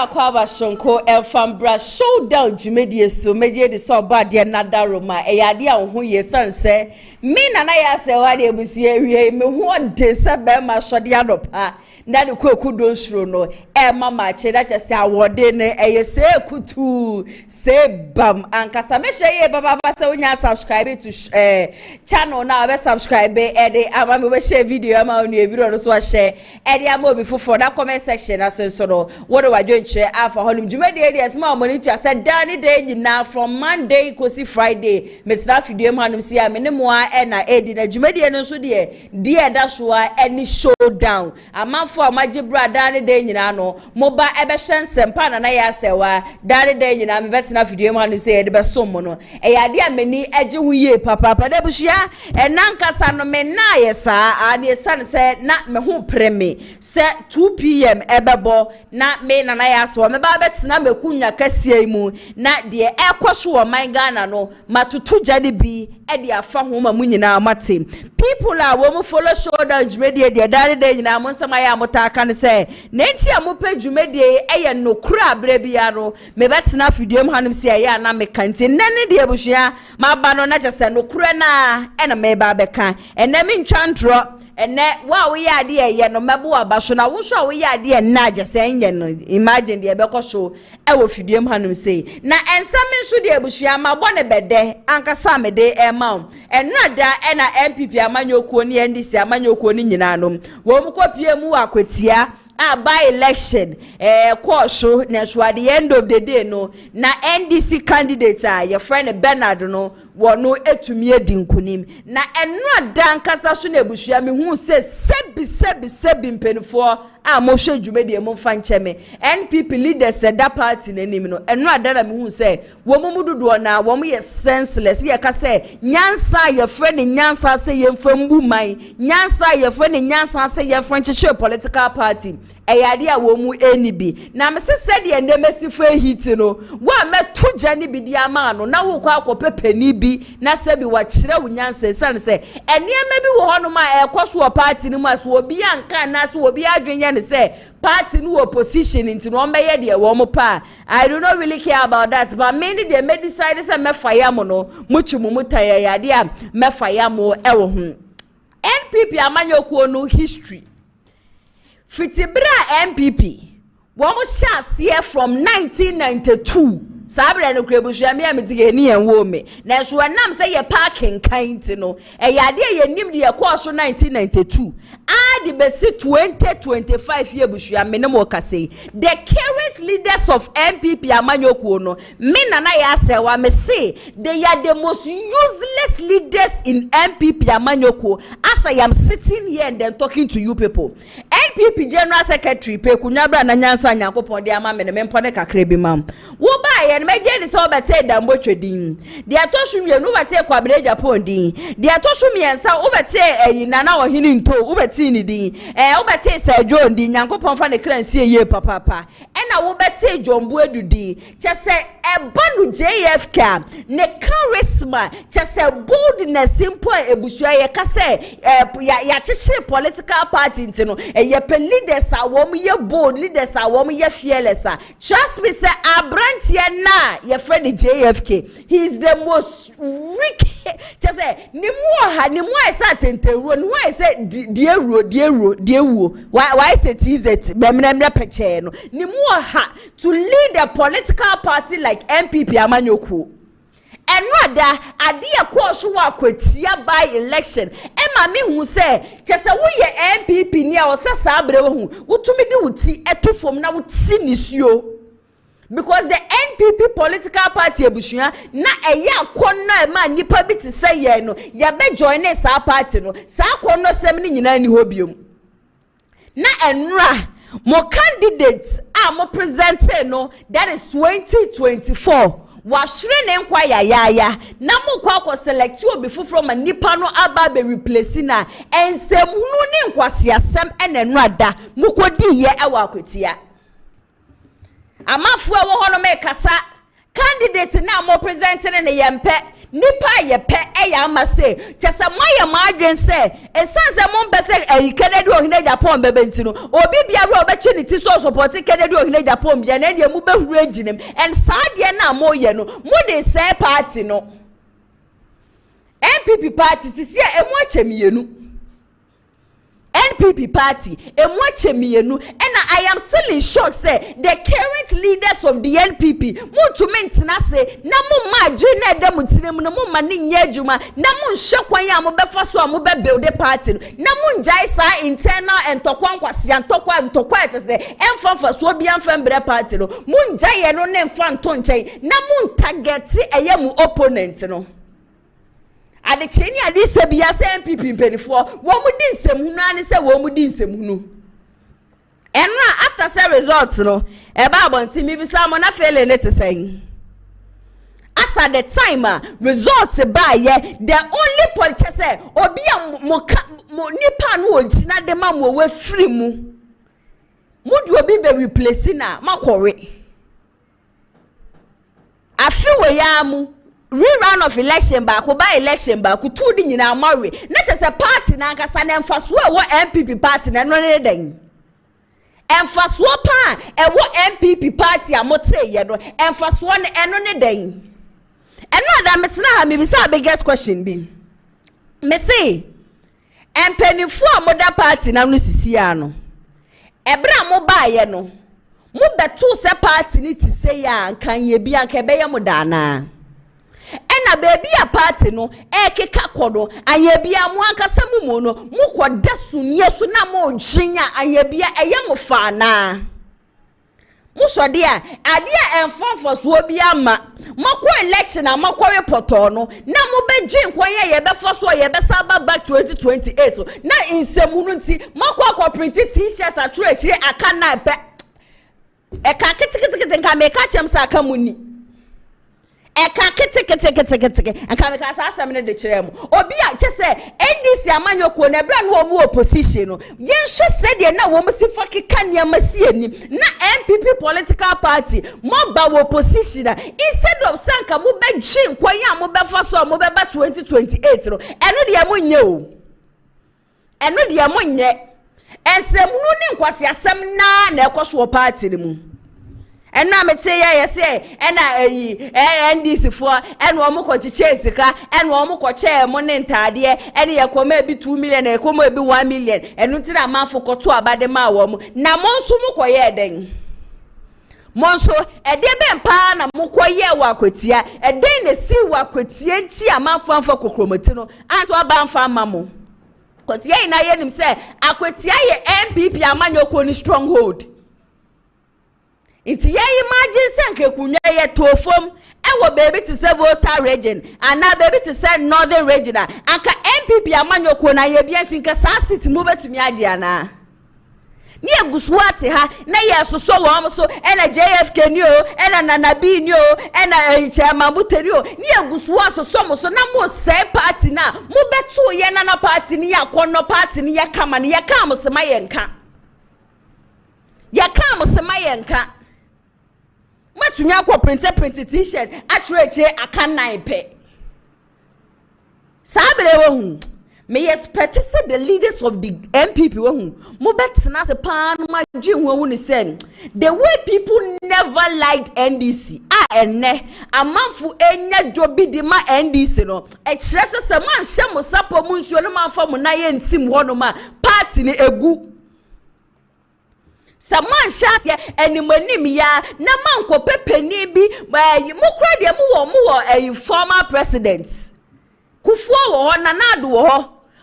Akwaba Sonko Elfambra showdown Jumedie so meje de so bad ye nada Roma eyade a ho ye sanse me nana ya se wa de busie wie me ho de se be ma so de adopa na de kwaku don suro no mama che da che se awode ne eye se kutu se bam ankasa me hye baba se onya subscribe to channel na be subscribe de ama me share video ama onu e video no so share de ama obi fofo na comment section asenso no what do I do afa holum jumedi areas ma monitor said dani day nyina from Monday kosi Friday metina video ma hanum sia me ne mo a na edi na jumedi no so de da so a any showdown amafo amaje bra dani day nyina no moba ebe hwen sempa na ya sewa dani day nyina me betina video ma hanum sia de be som no eyade amani age hu ye papa da bushia nankasa no me na yesa ani san se na me ho preme se 2 p.m. ebebo na me na ya so me ba betina mekunya kasie mu na de ekwoso wo man Ghana no matutu jani bi e de afa ho ma munyina mate people a wo mu follow showdown jumedie de dare de nyina mo nsama ya motaka ne se na enti a mo pe jumedie eye no kura abra bia no me betina video mu hanum se ya na me kanti nene de ebuhua ma ba no na jese no kura na e na me ba beka ene me ntwantro ene wa we ya de ye no mebo abaso na wo so we ya de na jese enye no imagine de be so e wo video mu hanum se na ensame nso de ebuhua ma bo ne bede ankasa me de ema enada ena NPP amanyokuo ni NDC amanyokuo ni nyina no wo mu kopie mu akwatia by election course na so at the end of the day no na NDC candidate your friend Bernard no wono etumi edinkunim na eno adankasa so na ebuhua me hu se sebi mpenfo a mo hwe dwumede mo fa ncheme NPP leaders that party na nim no eno adara me hu se wo mu dodo na wo ye senseless ye ka se nyansa your friend nyansa se ye mfambu man nyansa your friend nyansa se ye franchise political party eyade a wo mu enibi na me se de endemesi fa hit no wa meto jani bi dia ma no na wo kwa akopepani bi na se bi wa kire wo nyansa san se eniema bi wo hono ma ekoso wo party ni mu aso obi anka na so obi adwenye ne se party no opposition into no meye de wo mo pa I do not really care about that but many they may decide say me fire mo no muchumu mutaya yade a me fire mo ewo hu NPP amanyokuo no history Fitibra NPP womo share from 1992 sabre no krebuhua me ametige ni enwo me na so nam say ye parking kind no eyade ye nim de ye course 1992 the besi 2025 year buhua me ne mo kase the current leaders of NPP amanyokuo no me nana ya sewa me say they are the most useless leaders in NPP amanyokuo as I am sitting here and then talking to you people NPP General Secretary pe kunyabra na nyansa nyankopon de ama me ne mpone kakra bi mam wo ba ye ne meje ni so obete dambo twedin de atoshu mienu bate kwa AGYAPONG din de atoshu miensa obete nana ohini nto obete ni din obete Sergio din nyankopon fa ne kransie ye papa na wo bete Jombu edudi chese ebanu JFK ne charisma chese boldness simple ebusua ye kase ya chichi political party ntino ye pe leaders a wo ye bold leaders a wo ye fearless trust me say abrantie na your friend JFK he is the most wicked just say ni mo isa tenteruo ni why say dieruo why say tz bemremre peche no ni mo to lead a political party like NPP amanyoku enwada ade ekwoso wa kwatia by election ema me hu se chese wo ye NPP ni a wo sesa abre wo hu wutumi de wuti etofom na wuti nisuo because the NPP political party ebushua na eye akonna e ma nipa bi ti say ye no ye be join sa party no sa akonna sem ni nyina ni hobiom na enra mo candidates mo presenting no that is 2024 washire ne nkwa ya na mo kwa select obi foforo ma nipa no aba be replace na ensem hunu ne nkwase asem enenu ada mo kodi ye ewa akwatia amafu ewo hono me candidate na mo presenting ne yempe nipa yepe ama say chese moye madwen say esanse mo mpese Kennedy Ohene Japan bebentino obi bia ro obeche ni ti so support Kennedy Ohene Japan bia na dia mu behuru aginem and sadie na mo ye no mo de say party no NPP party sisi emu achemienu NPP party emu achemienu and I am still in shock say the current leaders of the NPP muntu mentina say na mo ma adwene edam tirem no mo ma ne nya adwuma na mo nhwe kwan ya mo befa so a mo be build the party na mo njai sa internal entokwa nkwase ntokwa etese emfa so bi amfa mbre party no mo njai ye no ne mfa nto nkyai na mo target eye mu opponent no ade cheni ade se bia se NPP mpenifo wo mu di nsem ani se wo mu di nsem hunu enra after say results no e ba abonti mi bisa mo na fail ne te say as at the time results ba ye the only policy say obi mo nipa no ogina de ma mo we free mu di obi be replace na makore afi we ya mu rerun of election back by election back to di nyina amare na chese party na nkasa na emfaso e wo NPP party na no ne den emfaso pa e wo NPP party amote ye do emfaso ne eno ne den eno ada metena ha me bisa biggest question bi me say empenifo amoda party na no sisi ano ebra mo ba ye no mo beto se party ni ti say ya kan ye bi anka be ye mo dana ena baby a party no keka kodo ayebia mu ankasa mu no mu koda sunye na mo ginya ayebia eye mo fa na mu so de a ade a enfomfo so obi ama mako election a mako report no na mo be gin kwan ye be fo so ye be saba back 2028 na insemu no nti mako akopprint t-shirt a true akire aka na pe eka kitikiti nka me ka chem sa aka muni eka kete anka me ka sa asem ne de kire mu obi a che se NDC amanyoko na bra no mu opposition no yen hwe se de na wo mu sifa keka ne amasi ani na NPP political party mo ba wo opposition instead of sanka mo be gin kwan ya mo be fa so mo be ba 2028 no eno de mo nye o eno de mo nye ensem nu ni nkwase asem na ekoso party ni mu ena mete ya say ena NDC for ena wo mko chiche sika ena wo mko che mo ne ntade ena ye koma bi 2 million e koma bi 1 million enu ti na manfo koto abade ma wo mu na monso mko ye den monso ede be mpa na mko ye wa akwatia eden na si wa akwatia nti amanfo anfo kokromoti no anto aba mfa amamo kwatia ina ye nim say akwatia ye NPP amanyoko ni stronghold iti ye imagine senke kunwa ye tofom ewo baby to say voter region and now baby to say northern region anka NPP amanyoko na ye bianti nka sa city mu betumi age ana ni egusuate ha na ye soso wo am so ena JFK ni o ena nanabi ni o ena chairman buteri o ni egusuwa soso mo so na mo say party na mo beto ye na party ni yakono party ni yakama ni yakam se mayenka yakam se mayenka matunya ko print t-shirt atreche aka 9 pe sabere wo hu me expect say the leaders of the NPP wo hu mo betna se pan ma dwen hu ni say the way people never liked NDC enne amanfu enya dobi di ma NDC no e kire se man hye mo sapo mu nsuo no man fa mo na ye ntim ho no ma party ni egu Saman shas ye animanim ya na manko pepeni bi mo kra de mo wo former presidents kufuo wo na nado wo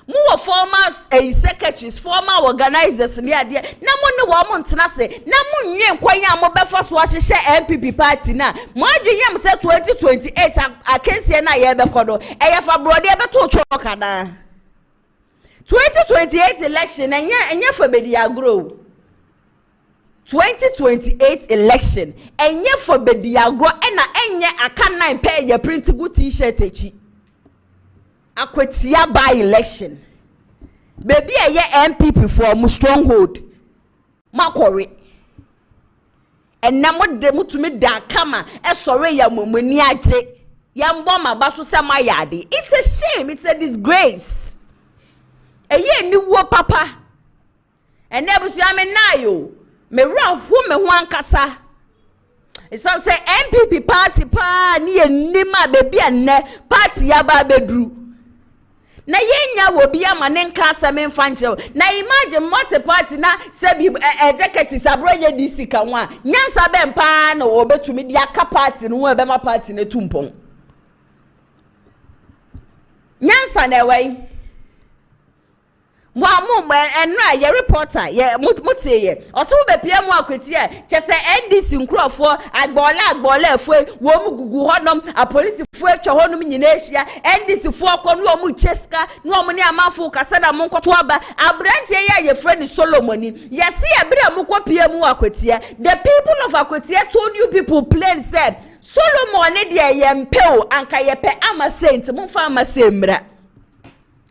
mo wo former secretaries former organizers ni ade na mo ne wo mo ntena se na mo nwen kwanya mo befa so ahyehye NPP party na mo adweyam se 2028 akensie na ye bekodo eye fa brode e beto choka na 2028 election enye fa bedi agro 2028 election enye for bediagro ena enye aka 9 pay your print good t-shirt echi akwatia by election baby eye NPP for mu stronghold makore enamo de mutumi da kama esore ya momani agye yambo mabaso sama yade. It's a shame, it's a disgrace. Eye ni wo papa enebusu amenayo me ra hu me ho ankasa. It's not say NPP party pa ni enima bebi enne party ya ba bedru na yenya wo bia ma ne nka asem mfa nkyerɛ na imagine multi party na sebi executives abronya DC ka ho a nyansa be mpa na wo betumi dia ka party no wo be ma party na tumpon nyansa na ewai Mwamu enra ye reporter ye mutiye oso be pia mu akwatia chese NDC nkrofo agbola efue wo mu gugu honom a police fu etwa honom nyina ehia NDC fu okonu wo mu cheska no wo ne amafo kasa na mu nkoto aba abrantie ye friend Solomoni yesi ebere mu kopia mu akwatia. The people of Akwatia told you people plain said Solomon ne de ye mpeo anka ye pe amasent mu fa amasembra.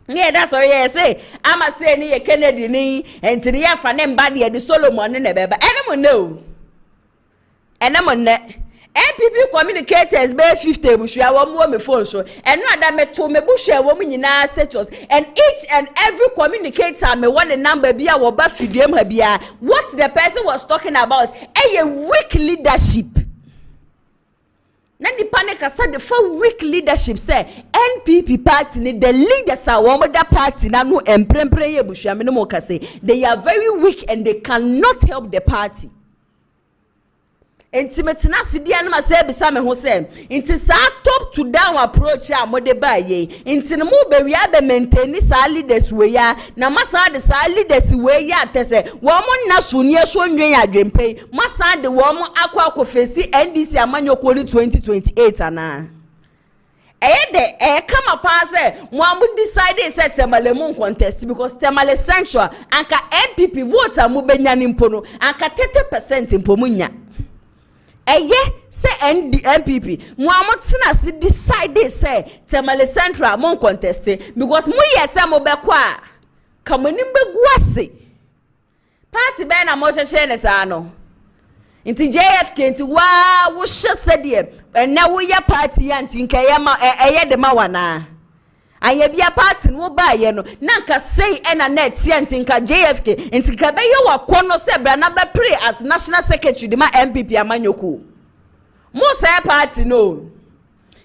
Yeah, that's what you say. I'm a say ni Kennedy ni enti ni afa ne mba de Solomon ne beba. Enemo no. Enemo ne. NPP communicators be 50 bushia wo mo me phone so. Eno ada me to me bushia wo mo nyina status. And each and every communicator me want the number bia wo ba fidiem ha bia. What the person was talking about a weak leadership. Then the panic said the for weak leadership say NPP party ni the leaders are one of the party na no emprempre ye bushia me no mo say they are very weak and they cannot help the party. Intimate na sidia na say bisa me ho say inti sa top to down approach a mo de ba ye inti no mo be wi abe maintain sa leaders we ya na masa de sa leaders we ya tese wo mo na so ni eso nwen adwempe masa de wo mo akwa face NDC amanyoko ni 2028 ana de come upon say mo decide say Temale contest because Temale central anka NPP vote mu benya ni mpo no anka 30% mpo munya say NPP Muamotina si decide say Temale Central mon conteste because mu yesa mo be kwa kamonim be guase party be na mo hye sa no nti JFK nti wa wo hye sedie na wo ya party ya nti nka ya ma eye de ma wana anya bia party no ba ye no na nka sei na tie nti nka JFK nti ka be ye wakono se bra na be pray as national secretary de ma NPP amanyoku mo say party no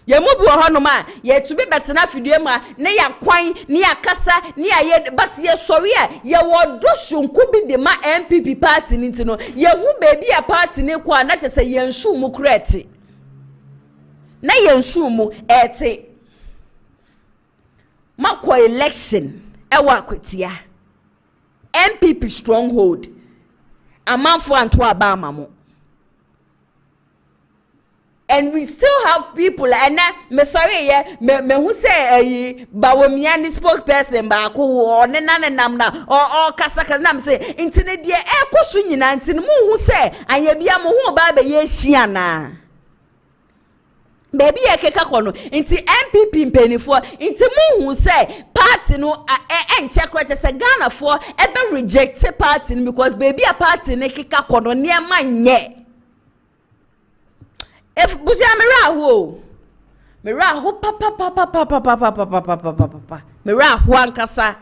ye mu bi ho ma ye to be betena fidie ma ne ya kwan ne ya kasa ne ya ye but ye sorry ye wodo shunku bi de ma NPP party nti no ye hu baby a party ne kwa na chese ye nsu mu kreti na ye nsu mu ete makwa election ewa Akwatia NPP stronghold amanfo anto abama mo. And we still have people and me sorry me who say bawomia ni spokesperson ba ko or ne nam na or kasa nam say intine de ekoso nyina ntine mu hu say anya bia mo hu ba ye hia na baby e keka kono nti NPP mpenifo nti mu hu say party no enche kwete say Ghana for ebe reject party because baby a party ne keka kono ne ma nye. If busia mera ho papa mera ho ankasa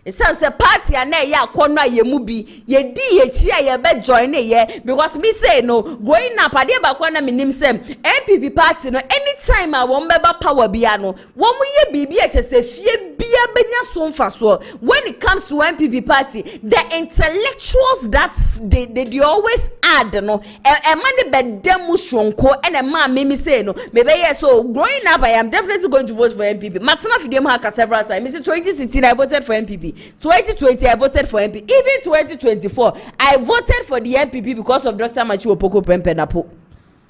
it says a party and ya kono ye mu bi ye di ye chi ye be join ye because me say no going up ade ba kwa na minim sem NPP party no anytime a won beba power bia no won mu ye bibi e chese fie bia benya so mfa so when it comes to NPP party the intellectuals that they always add no e man be dem shonko and ma me say no me be yes so growing up I am definitely going to vote for NPP matana fidem ha several times me say 2016 I voted for NPP 2020 I voted for NPP. Even 2024 I voted for the NPP because of Dr. Machi Opoko Prempenapo.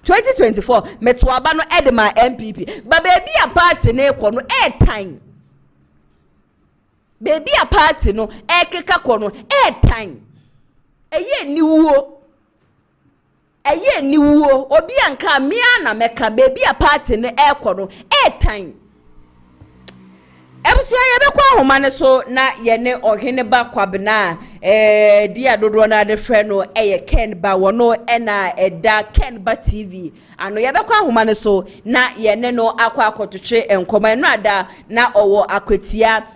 2024 metwaba no edema NPP but baby a party na ekono time baby a party no ekeka kono time eye niwo obi anka me na meka baby a party na ekono time Ebusu yebekwa ahoma so na yene ohene ba kwabena dia dodo na de frɛ no Ken ba wono na eda Ken ba TV ano yebekwa ahoma so na yene no akwa akototwe enkoma no ada na owo akwatia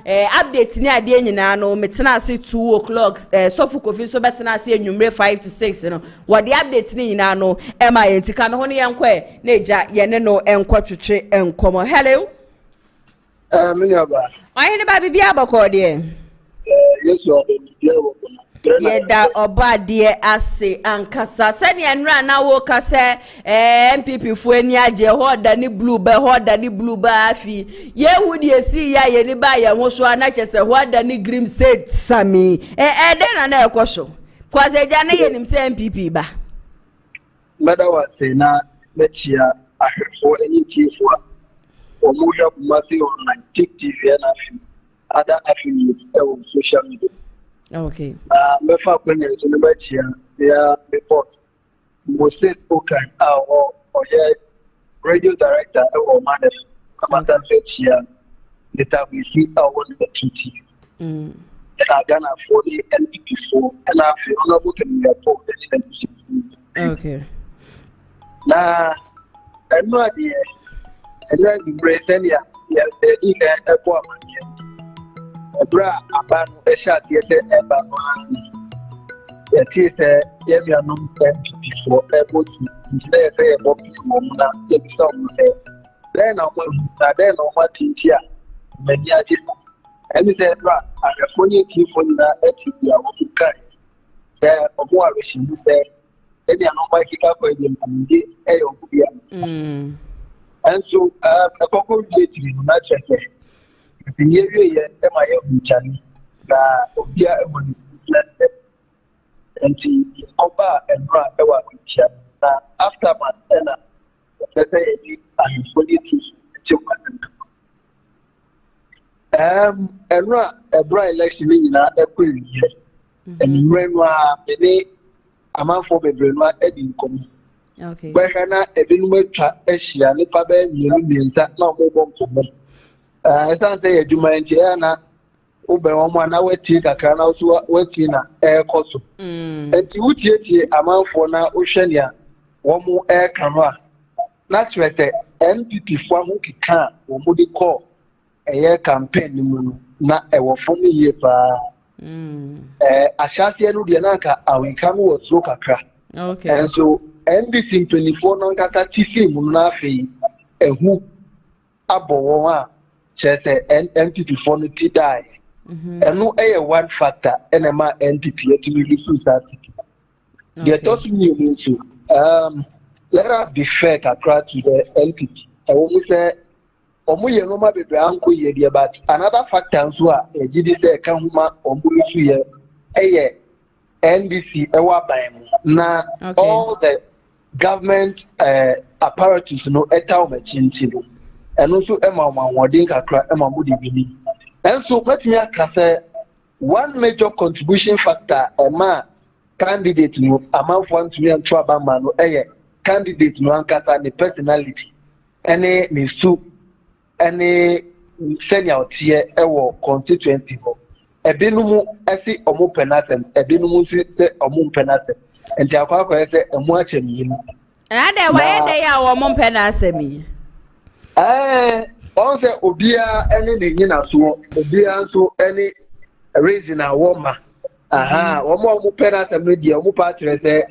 update ni ade nyina no metena ase 2 o'clock sofu kofi so betena ase enwumre 5 to 6 no wode update ni nyina no ema yentika no ho ne yenkwe na eja yene no enkototwe enkoma. Hello Minyaba. Ayi ne ba bibia abakọ de. Yes, you are. Yeda obade ase ankasa sani enra na wo kase NPP fu ani age hoda ni blue ba afi ye hudi esi ya ye ni ba ye ho so ana chese hoda ni green set sami den na ekoso kwaze eja na ye nim se NPP ba Mada wa se na mechia ahefo eni tifo omuya Kumasi online TV and other affiliates on social media. Okay. Mefa kwenye zunubachia ya report. Moses Okan or radio director or manager Kamasa Fetchia that we see our the TV. And I gonna for the NPP4 and I feel honorable can be report the NPP. Okay. Na no idea. And then the Brazilian, a poor man. Bra, a ban, a shot, yes, a ban. The teacher, yes, you are not MPP for a boat. Instead, say a book, if some say, then I'm what teacher, many artists. And he said, Bra, I'm a funny team for the ATP, I want to carry. Say, a boy, she said, any anomaly up for him, and the air. And so, a couple of days in Manchester, the year MIA Chani, Obia is blessed, and the Oba and Bra Ewa Kucha. After Montana, let's say, I'm fully choose 2%. And Ra a Bra election in April year, and Renwa, Bene, a month for the Brenwa Edding Committee. Okay. Where na ebinum twa ehia nipa ba mienu miensa na omobom fomo san say aduma nche na ube omo na wati kakra na so wati na ekoso enti wutietie amanfo na ohwenia womo ekano a na twese NPP fo ahu kika womo di call eye campaign mu no na ewo fo me ye pa ahyase no de na ka awika no wo so kakra. Okay. And so NBC 24 non kata tisi mu na afei ehu abowo a chese NPP for no ti die enu one factor enema NPP etimi resource city. The thought me so let us be fair kakra to the NPP we say omo ye no ma bebre anko ye de but another factor nso a ejidi say ka huma omo su ye NBC ewa ban na all the government apparatus no eta omachinti no eno so ema wodin kakra ema mudi bini enso matimi aka say one major contribution factor ema candidate no amanfo antumi anto abama no candidate no ankasa ne personality ene ne su ene senior tie ewo constituency ho ebinumu esi omo penasem ebinumu se omo penasem enti akwa ese emu achemi mu na de wa de ya wo mo penasem yi on se obia ene ne nyina so obia nso ene reason a woma omo penasem no dia omo patre se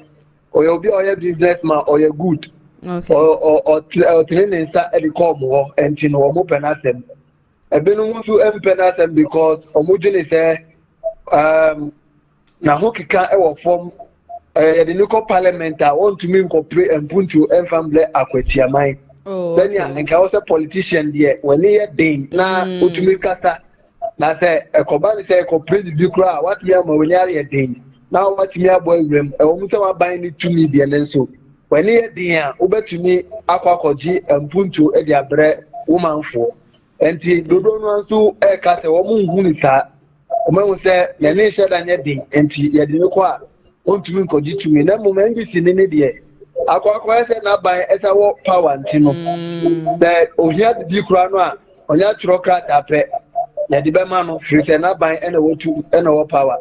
oyo obi oyo businessman oyo good okay o training sa e come ho enti no omo penasem ebenum nso empenasem because omujini say na hokika e wo form the local parliament want to incorporate and put to enfamble AKWATIA mine then ya nka wo say politician there when he dey na otumi kasa na say ekobani say incorporate the kra what me am when you dey na what me aboy wem e wo say wa ban ni to me there nso when he dey a obetumi akwakoji empuntu e dia bre womanfo enti dodo no anso e ka se wo mu nhuni sa o ma se na ne sheda nya din enti ye de ko a ontumi nkoji tumi na mo MBC ne de akwa se na ban esa wo power ntino se ohia bi kura no a onya churokrata pe yɛde bɛma no firi sɛ n'aban ɛna wɔtu ɛna wɔ power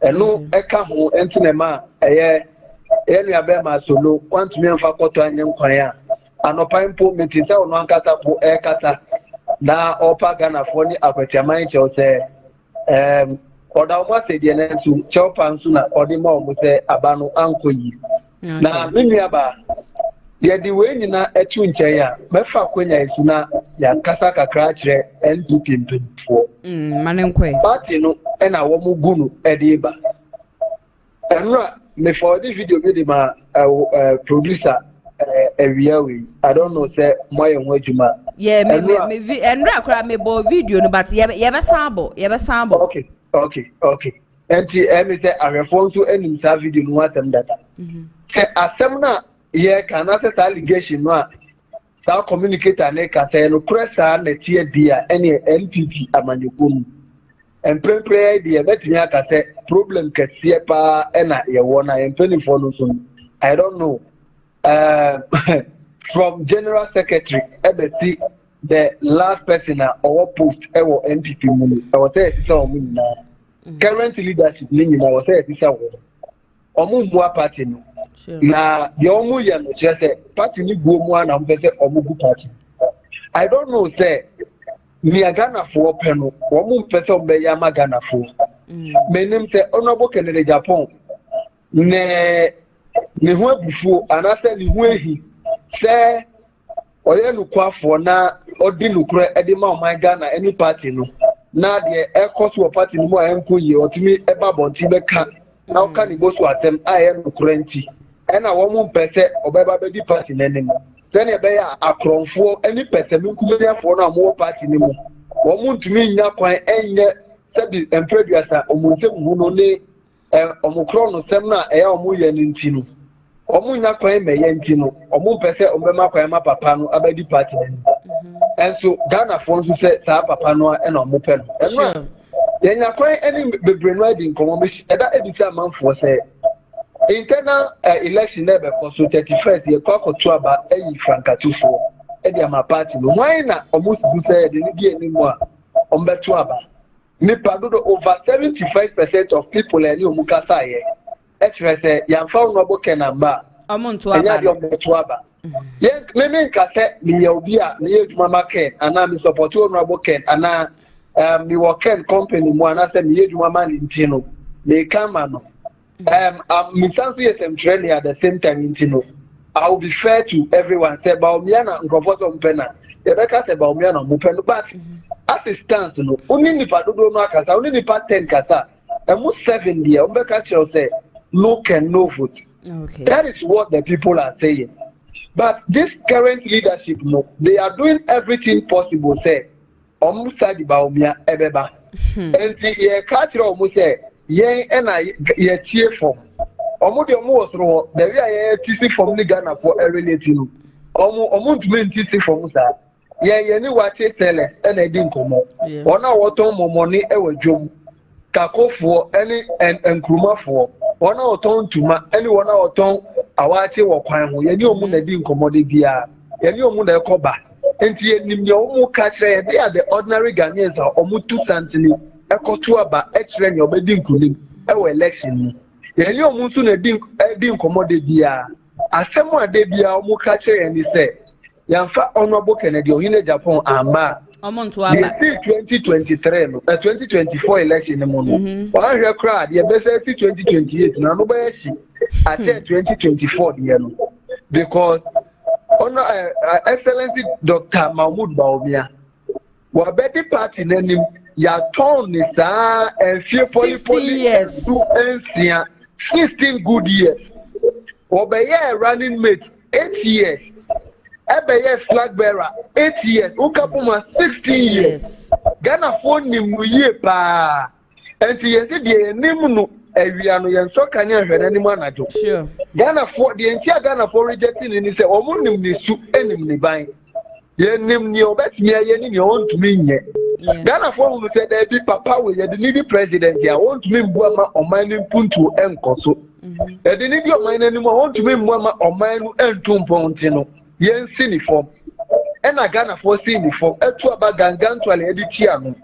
ɛno ɛka ho ɛntinɛma a ɛyɛ nua bɛma solo wantumi amfa kɔtɔ anyɛ nkwan a anɔpa mpo meti sɛ ɔno ankasa po ɛkasa na ɔpa Ghanafoɔ ne akwatiaman kyɛw sɛ ɔda ɔmo asɛdeɛ no nso kyɛw pa nso na ɔde ma ɔmo sɛ aba no ankɔ yi na me nua ba yɛde wei nyina ɛtu nkyɛn a mɛfa akwanya esu na yɛakasa kakra kyerɛ NPP mpanyinfoɔ mane nkɔe party no ɛna wɔn gu no ɛde ba ɛnura me forward video bi de ma producer area we I don't know say moye ho adwuma me enra kra me bo video no but ye be sambo okay enti me say arefo nso anim sa video no asem data say asem na ye kana say allegation no a sa communicator ne ka say no pressa na tie dia ene NPP amanyoko emprempre dia betimi aka say problem kese pa ena ye wona empenifo no so I don't know from General Secretary Ebesi the last person or post ever NPP money I was say current leadership ni na was say sisa wo omu mua party no na the omu ya no say party ni go mu na mpese omu gu party I don't know say ni Ghana for peno omu mpese ombe ya ma Ghana for menim say honorable Kennedy Japan ne ho abufuo anase ne ho ehi se oye nukwafo na odi nukure edi ma oman Ghana any party no na de ekoso party no mo enkoyi otimi eba bonti beka na oka ni boso atem aye nukure nti ena wo mu mpese obeba bedi party nanim se ne be ya akronfo any person nkumediafo na mo party ni mo wo mu ntumi nya kwan enye se bi empreduasa omunse mu no ne omukro no sem na eya omu ye nti no omu nya kwan me ye nti no omu pese ombema kwan ma papa no abadi party and so Ghana for nso se sa papa no e na omu pe no eno ye nya kwan eni bebre no adi nkomo me eda edisi amanfo se internal election na be so 31st ye kwakoto aba eyi frankatufo e dia ma party no why na omu su se de ni die ni mu a ombeto aba nipa dodo over 75% of people any omukasa ye say yamfa no kenamba omuntu aba ya omuntu aba ye me nkase me obi a me edwuma maken ana me support no ken ana me work company mu ana say me edwuma man ntino me kama no me sanso yes training at the same time ntino I will be fair to everyone say ba omia na nkrofo so mpena ye be ka say ba omia na mpena but assistance no oni nipa dodo no akasa oni nipa 10 kasa emu 7 dia ombeka chiro say no can no vote. Okay. That is what the people are saying. But this current leadership, no, they are doing everything possible. Say, omusadi ba omia ebeba. Enti ye kachira omu say, ye ena ye tie form. Omu de omu osro, the way ye tisi form ni Ghana for a relative. Omu ntumi tisi form sa. Ye ni wache sele ena di nkomo. Ona woton momoni ewe dwom. Kakofo eni enkrumafo. Ona oton tuma eni wona oton awache wo kwan ho ye ni omu na di nkomode bia ye ni omu na ekoba enti ye nim ye omu ka kire they are the ordinary Ghanaians omu tu santini ekoto aba ekire ni obedi nkunim ewo election ni ye ni omu nso na di nkomode bia asemu ade bia omu ka kire ni se yamfa honorable Kennedy Ohine Japan amba omuntu aba 2023 no 2024 election ni mo no wa hwe crowd ye be say 2028 na no ba shi at 2024 the no because honor excellency Dr. Mahmoud Bawumia wa be the party nanim ya turn ni sa enfie poly years do enfia 16 good years obeye running mate 8 years Ebeye flag bearer 8 years, Ukapuma 16 years. Ghana phone nimuye pa. Enti yesi die nimunu ewiano yenso kanya hwene nimu anajo. Sure. Ghana for the entire Ghana for rejecting ni say omu nimni su enim ni ban. Ye nimni obetimi ye ni ontumi nye. Ghana for will say there be papa we ye the needy president ya ontumi mbu ama omani puntu enkoso. The needy omani ni mo ontumi mbu ama omani entumpo ntino. Yen uniform ena Ghana for seeing before etu aba gangan to ale editia no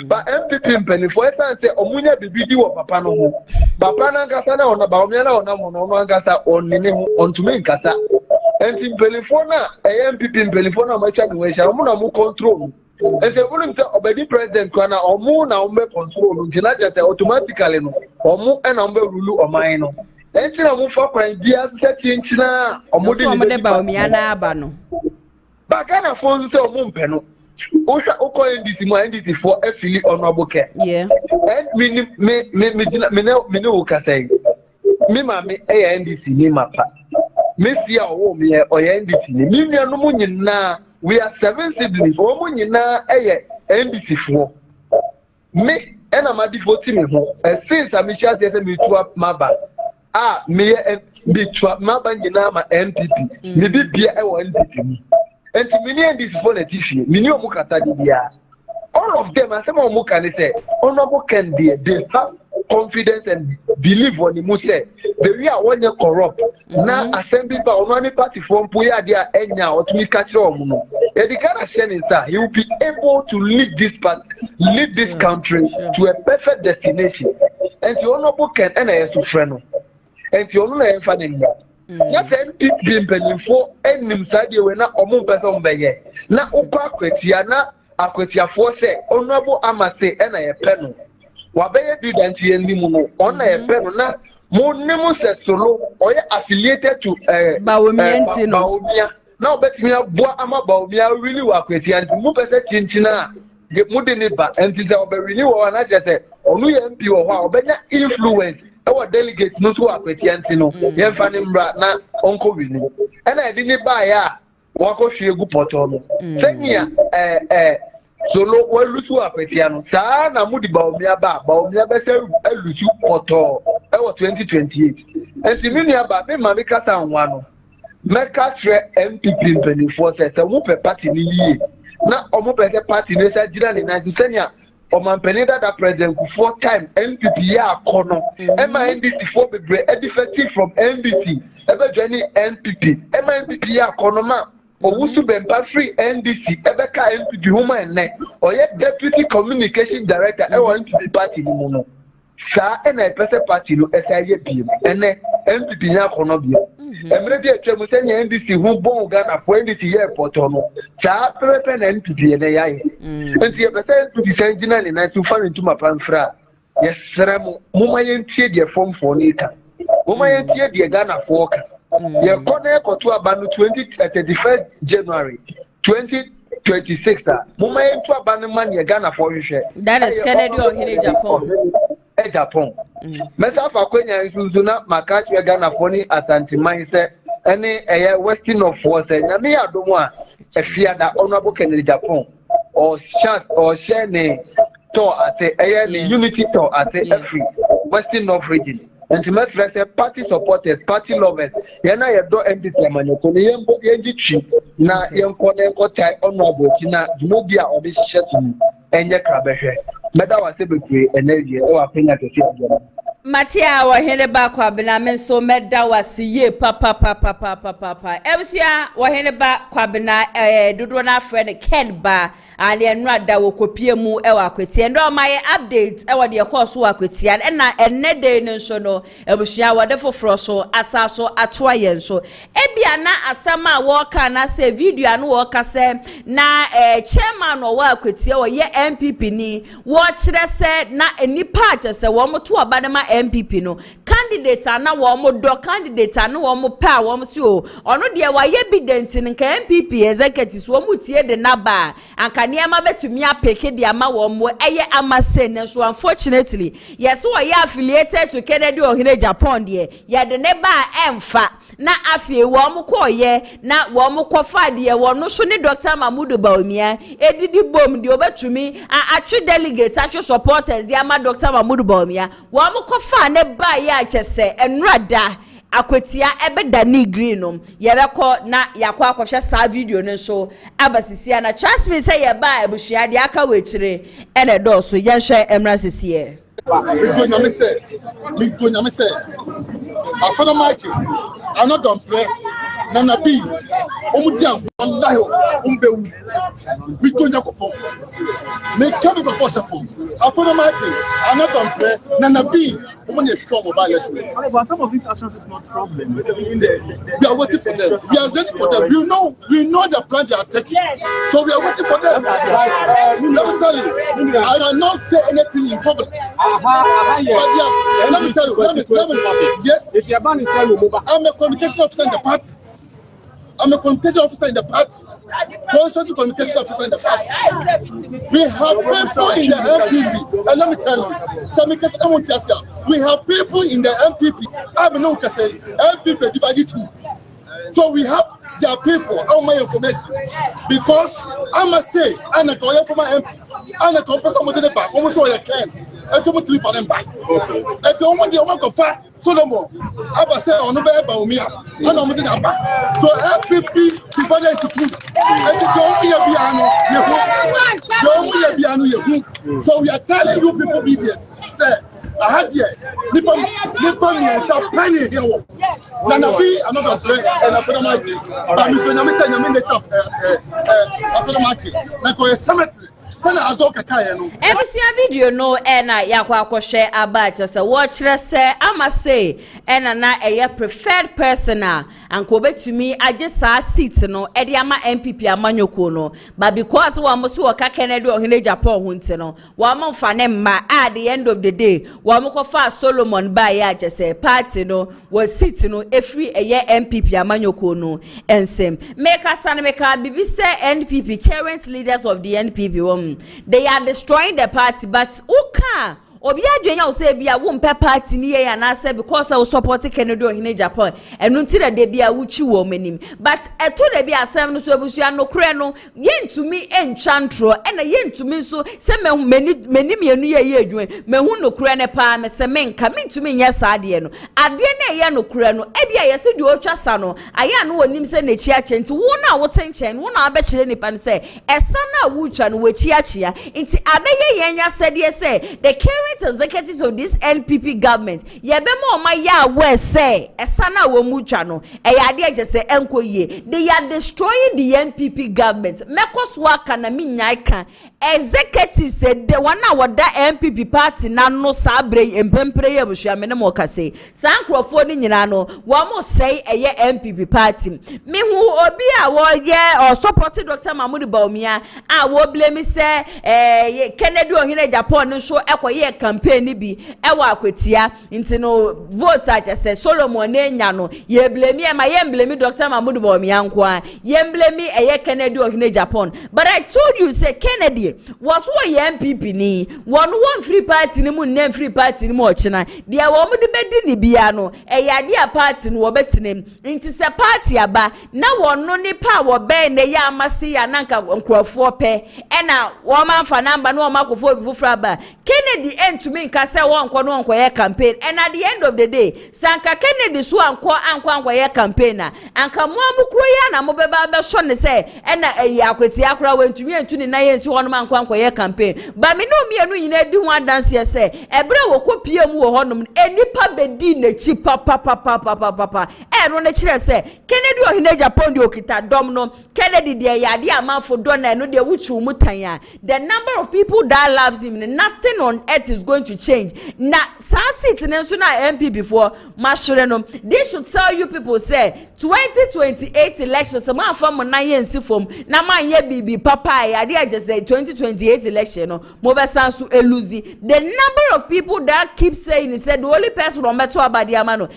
ba MPP mpanifo esan se omunya bibidi wo papa no ho papa na nkasa na ona ba omia na ona mo no nkasa onene ho ontumi nkasa enti mpanifo na MPP mpanifo na matwa ni we sha omu na mu control ese wonu se obedi president kwa na omu na ombe control ntina je automatically no omu ena ombe rule oman no enti na mu fa kwan bia se chinchina omu de ba omia na aba no ba Ghana for se omu mpe no Osha oko NDC mo NDC for afili honorable care. Yeah. And me ukasai. Me mama NDC ni mapa. Me sia owo me NDC ni. Me nua no mo nyina we are 7 siblings. Wo mo nyina NDC for. Me ena ma devote me ho. Since amisha say me tua maba. Me be tua maba nyina ma NPP. Me bibia NPP ni. And many and this politician, many of all of them, and some of them can say, honorable can be, they have confidence and believe on the Muse. The real one you corrupt. Now, assembly by only party from Puya, they are enya or to me catch on. The kind of saying is he will be able to lead this party, lead this country to a perfect destination. And the honorable can enter to friend. And the only fan Yes, NPP mpanimfo enim sade we na omo person beye na okwa akwatia na akwatia fo se honorable amase e na ye pe no wa beye bidanti enim no ona ye pe no na mo nemu se solo oye affiliated to Bawomianti no Bawomia na obetimi aboa ama Bawomia really wa akwatia nti mo pese chinchina mo de ne ba enti se obewini wo na se onu ye MP wo ho a obenya influence our delegate no to akwetianti no yemfa ne mbra na onko wini ena edi ni ba ya wako hwegu poto no senya solo walusu akwetia no saa na mudi Bawomia be se alusu poto e wo 2028 enti mini aba me ma me kasa anwa no meka tre MPP mpanifo se mu pe party ni yie na omo pe se party ne se gira ni na senya Omampeni that president 4 time NPP ya kono NDC for be defective from NDC ebe joining NPP NPP ya kono ma owusu bempa free NDC ebe ka NPP huma enne oye deputy communication director NPP party ni muno sa ena pese party no esaye biem ene NPP ya kono biem emre bi atwa senya NDC hu bon Ghana for NDC ye poto no sa pepe na NPP ene yaye enti ye pese NPP senjina ni na tu fa ntu mapamfra yesra mo ma yentie de form for nika mo ma yentie de Ghana for ka ye kona ekoto aba no 31st January 2026 mo ma yentu aba no man ye Ghana for hwehwe that is Kennedy or Hile Japan mesa fa kwenya nsusu na makachi we Ghana for ni Asante mindset ene western of force nyame adomo a efiada honorable Kennedy Japan or chance or share ne to ase ne unity to ase every western of region and to make say party supporters party lovers na ye do MPP amanyoko ne yembo yenjitwi na yenko ne nkotai honorable tina dumobi a odi hye so enye krabehwe meda wase betre enawie e wa penya kesi adwo Matia wa hene ba kwa bina so meda wasiye papa Ebusia wa hene ba kwa bina dodo na friend Ken ba ale enra da wo kopie mu e wa kweti endo ma ye update e wa de course wa kweti na enne de ne nso no ebusia wa de foforo so asaso atoa ye nso ebia na asama wo ka na se video anu wo ka se na chairman wa kweti wo ye NPP ni wo kire se na enipa aje se wo moto aba ma NPP no candidate na wo mo do candidate na wo mo pa wo mo si o ono de wa ye evident nka NPP executives wo mo tie de na ba anka niama betumi apeke de ama wo mo eye amase ne so unfortunately yes wo ye affiliated to Kennedy or Hile Japan de ye de ne ba emfa na afie wo mo koye na wo mo kofa de wo no so ne Dr. Mahmoud Bawumia edidi bom de obetumi atwe delegate atwe supporters de ama Dr. Mahmoud Bawumia wo mo kofa ne ba ya chese enrada akwatia ebeda ni green no yebeko na yakwa akohwe sa video ne so abasisia na trust me say ye ba ebuhua de aka wechire ene do so yenhwe emra sisia me do nyame say afana mike I'm not done play nana b Omudia wallahi umbewu. Mitonya kopo. Me kabi proposal form. After my case, I'm not on prayer. Nana B, omunye strong mobile election. But some of these actions is not problem. We are waiting for them. We are waiting for them. We know the plan they are taking. So we are waiting for them. Let me tell you, I cannot say anything in public. But yeah, let me tell you, yes, I'm a communication officer in the party. I'm a communication officer in the party. Constitutional communication officer in the party. We have people in the NPP. And let me tell you, we have people in the NPP. I don't know what to say. NPP divided too. So we have their people on my information. Because I must say, I'm a lawyer for my MP. I'm a person with the back. Almost all I can. I don't want to leave for them back. I don't want the amount of fat. Solomon, I was saying on the bed by me. I don't want to back. So NPP divided into two. And don't be a piano. So we are telling you people be this. Say, I had here. Nippon and some penny here. Nana B, I'm not a friend, and after the market. But I'm in the shop after the market. Like for a cemetery. Ebusua video no na yakwa akwohwe abacha se wo kire se amase na eye preferred person anko betumi age sa seat no e de ama NPP amanyoko no but because we amoso wo ka Kennedy ohene Japan ho nti no wo amfa ne mma at the end of the day wo amokofa Solomon ba ya age se party no wo seat no efri eye NPP amanyoko no ensem meka sane meka bibi se NPP current leaders of the NPP they are destroying the party, but okay. Obi adwenya wo say bia wo mpe party ni ye na say because I support Kennedy ohine Japan enu ntira de bia wuchi wo manim but eto de bia asem no so abusua no kre no yentumi enchantro na yentumi so se menim yenu ye adwen mehu no kre ne pa me se menka mentumi nya saade no ade na ye no kre no e bia yesi de otwasa no aya no wonim se na chi ache nti wo na wo tenchen wo na abekire nipa ne se esa na wucha no wachi achia nti abeye yenya sede se the executives of this NPP government yebema oma ya we say esana wo mutwa no eyade agese enkoye they are destroying the NPP government mekoswa aka na minyai kan executives said the one na wada NPP party na no sabre empempre ye buhua me ne mo kase sankrofo ni nyina no wo mo say eye NPP party me hu obi a wo ye or support Dr. Mahmoud Bawumia a wo blame say Kennedy ohine Japan no so ekoye campaign ni bi ewa AKWATIA nti no vote agese Solomon enya no ye blame e ma ye blame Dr. Mahmoud Bawumia nko a ye blame eye Kennedy ohine Japan but I told you say Kennedy was wo ye MPP ni one free party ni mu nem free party ni mu ochina de wo mu de bedi ni bia no eyade a party no wo betinem nti se party aba na wono ni pa wo be na ya amase ya nanka nkrofo pe na wo manfa number no wo makofo bi fufura ba Kennedy entumi nka se wo nko no nko ye campaign and at the end of the day sanka Kennedy so anko ye campaign na anka mo amukro ya na mo beba be so ne se na AKWATIA akra wantumi antuni na ye nsi ho no anko ye campaign ba me no mienu nyina di ho dance ye se ebre wo kopie mu wo honom enipa bedi na chi papa no ne kire se Kennedy ohine Japan de okita dom no Kennedy de yade amafo do na no de wuchi umutan ya the number of people that loves him nothing on earth is going to change na sit in na MP before mashure no they should tell you people say 2028 elections ma fam na yensi fom na ma ye bibi papa ya de just say 2028 election no mo be sansu eluzi the number of people that keep saying he said the only person on meto abadi amano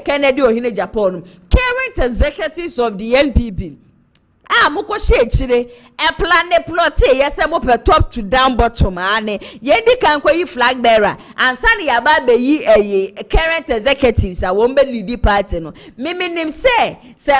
Kennedy ohine Japan current executives of the NPP moko shechire e plan ne plot yese mo pe top to down bottom ane yendi kan kwa yi flag bearer ansa ne ya ba be yi current executives a won be lead party no mimi nim se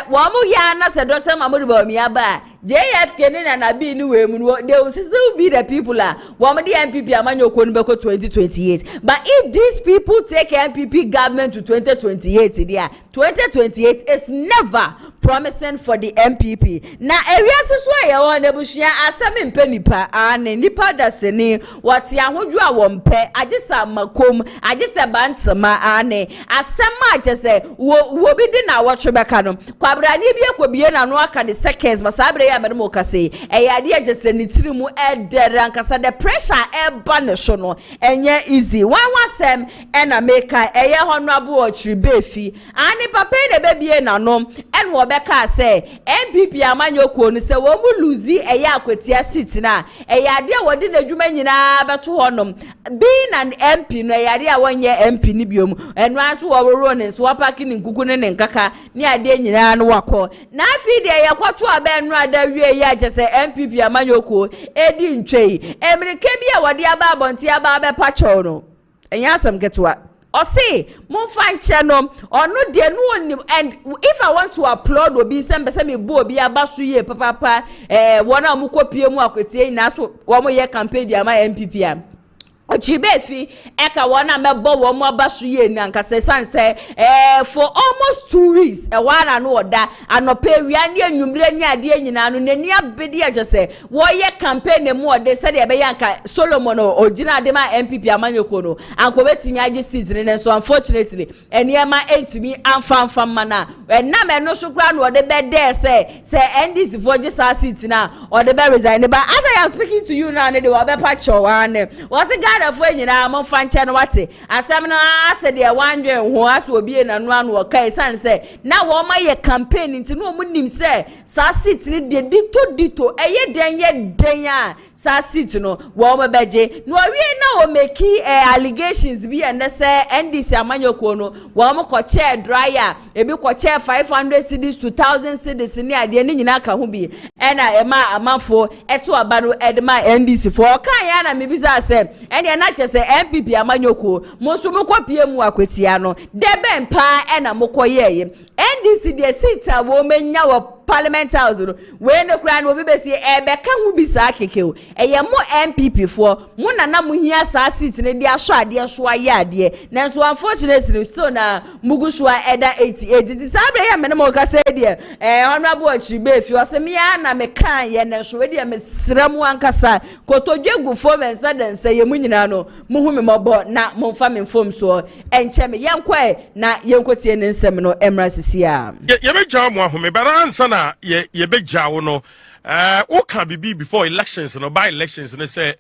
wo mo ya na se Dr. Mahmoud Bawumia ba JFK na be ni we mu they will still be the people one the NPP amanyoko no beko 2028 but if these people take NPP government to 2028 there 2028 is never promising for the NPP na area so ya won ebusua asem mpenipa ane nipa da sene what ya hodwu a wompe agisa makom agisa bantama ane asem agese wo bi di na wotwebeka no kwabra ni bi ekobie na no aka the seconds masabre ya medemo kase eyade agese ni tirimu edere ankasa the pressure eba ne so no enye easy one wasem ena meka eye honorable ochribefi ani papa de bebie na no en wo beka say NPP amanyoko no say wo mu lose eye akwatia seat na eyade a wodi na dwuma nyina beto honom being an MP no eyade a wonye MP ni biom enu aso wo roro so wapaki ni nkuku ne nkaka ni ade nyina no wako na afi de yakwato abenu ada wie ya jese NPP amanyoko edi ntwei emirike bia wode aba abonti aba abepa cho no enya asem getwa or say Munfanche no or no dear no and if I want to applaud obi sembe me bo obi abasu ye papa wona mukopie mu akwetie na so wo mo ye campaign dia ma NPP am Ochibefi eka wana mebo wo mo abasu ye ni ankase sanse for almost 2 weeks wana no oda anope wia ni anwumre ni ade nyina no nani abedi agese wo ye campaign mu ode se de be yanka Solomon ogina de ma NPP amanyoko no anko betimi age seat ne so unfortunately eniema entumi amfamfam mana na me no so kra no ode be de se NDC for just seat na ode be resign but as I am speaking to you now ne de wo be patch wane was for nyina mo fanche no wate asem no ase de wanwe ho aso obi na no anu okai san se na wo ma ye campaign nti no mo nim se sa seat ni de dito eye den ye den a sa seat no wo ma beje no wie na o meki allegations bi and se NDC amanyoko no wo mo ko chair dryer ebi ko chair 500 cedis to 1000 cedis ni ade ni nyina ka ho bi e na e ma amafo eto aba no edema NDC for kan ya na me bi sa se na chese NPP amanyoko monso mokopie mu akwatia no debe mpa na mokoyeye NDC de seat a wo menya wo Parliament House no we ne kura no bibesi ebeka hu bisa akekeo eye mo NPP fo mo nana mo hia sa seat ne de aso ade so aye ade nanso unfortunately still na mugusua eda 88 ti sabre ya me mo ka say de honorable Ochribefi o se me ya na me kan ye ne so we de me sram ankasa kotodwegu fo mensa den se ye mu nyina no mo hu me mobo na mo fa me fom so enche me yenkwa na yenkotie ne nsem no emra sisia ye be jaw mo ahome baransa na ye be jaw no o can be before elections no by elections no say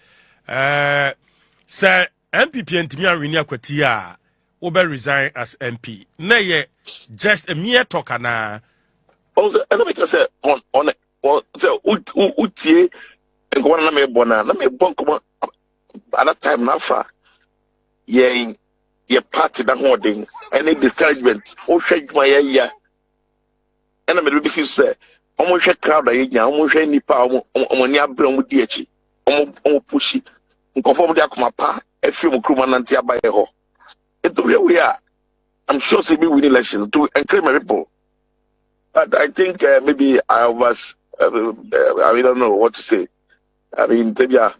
MPP ntimi anwini AKWATIA o be resign as MP na ye just a mere talk na also and make say on say utie ngwa na me bona na me bon ko at that time na fa ye party that holding any discouragement o hwadwuma ya and me be say omo hwe crowd aye nya omo hwe nipa omo ni abra omo di echi omo pushi nkofo mo de akoma pa efi mo kruma nante abaye ho it we are I'm sure say we win election to encourage my people but I think maybe I was I don't know what to say. I mean tebia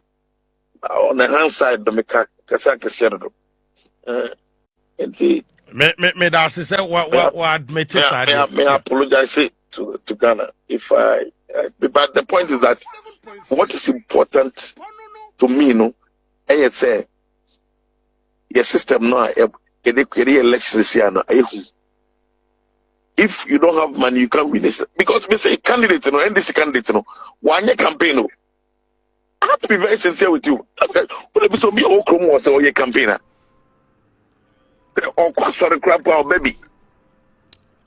on the hand side the meka kasa kesero me da say what admit side may apologize to Ghana if I but the point is that what is important to me no I say your system no elections here no if you don't have money you can't win this because we say candidate no and this candidate no one year campaign no I have to be very sincere with you when be so be o krom was your campaigner or kwasore crap our baby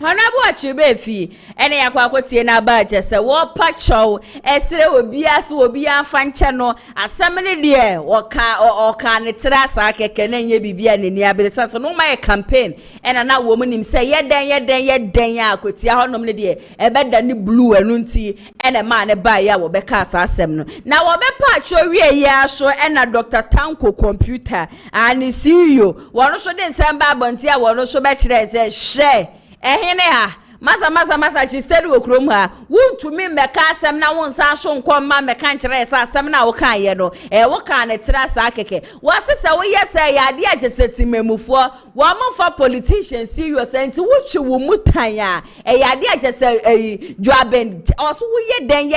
Honorable Ochribefi ene yakwakotie na ba jese wo pacho esere obi ase obi anfanche no asemne de oka ne trasa keke na nye bibia ne ni abelesa so no my campaign ena na wo munim se yeden akotia honom ne de ebeda ni blue enu nti ene ma ne ba ya wo beka asa asem no na wo be pacho wie ya so ena Dr. Tanko computer ani CEO wono so de nsem ba bontia wono so be kire se hye ehene ha masa chi steady wo krom ha wontumi meka asem na wonsa so nkom ma meka nkyere sa asem na wo kan ye no wo kan ne tra sa keke wasese wo yese ya de ageseti memufo wo amfa politicians serious enti wo twi wo mutan ya ya de agese joaben also wo ye den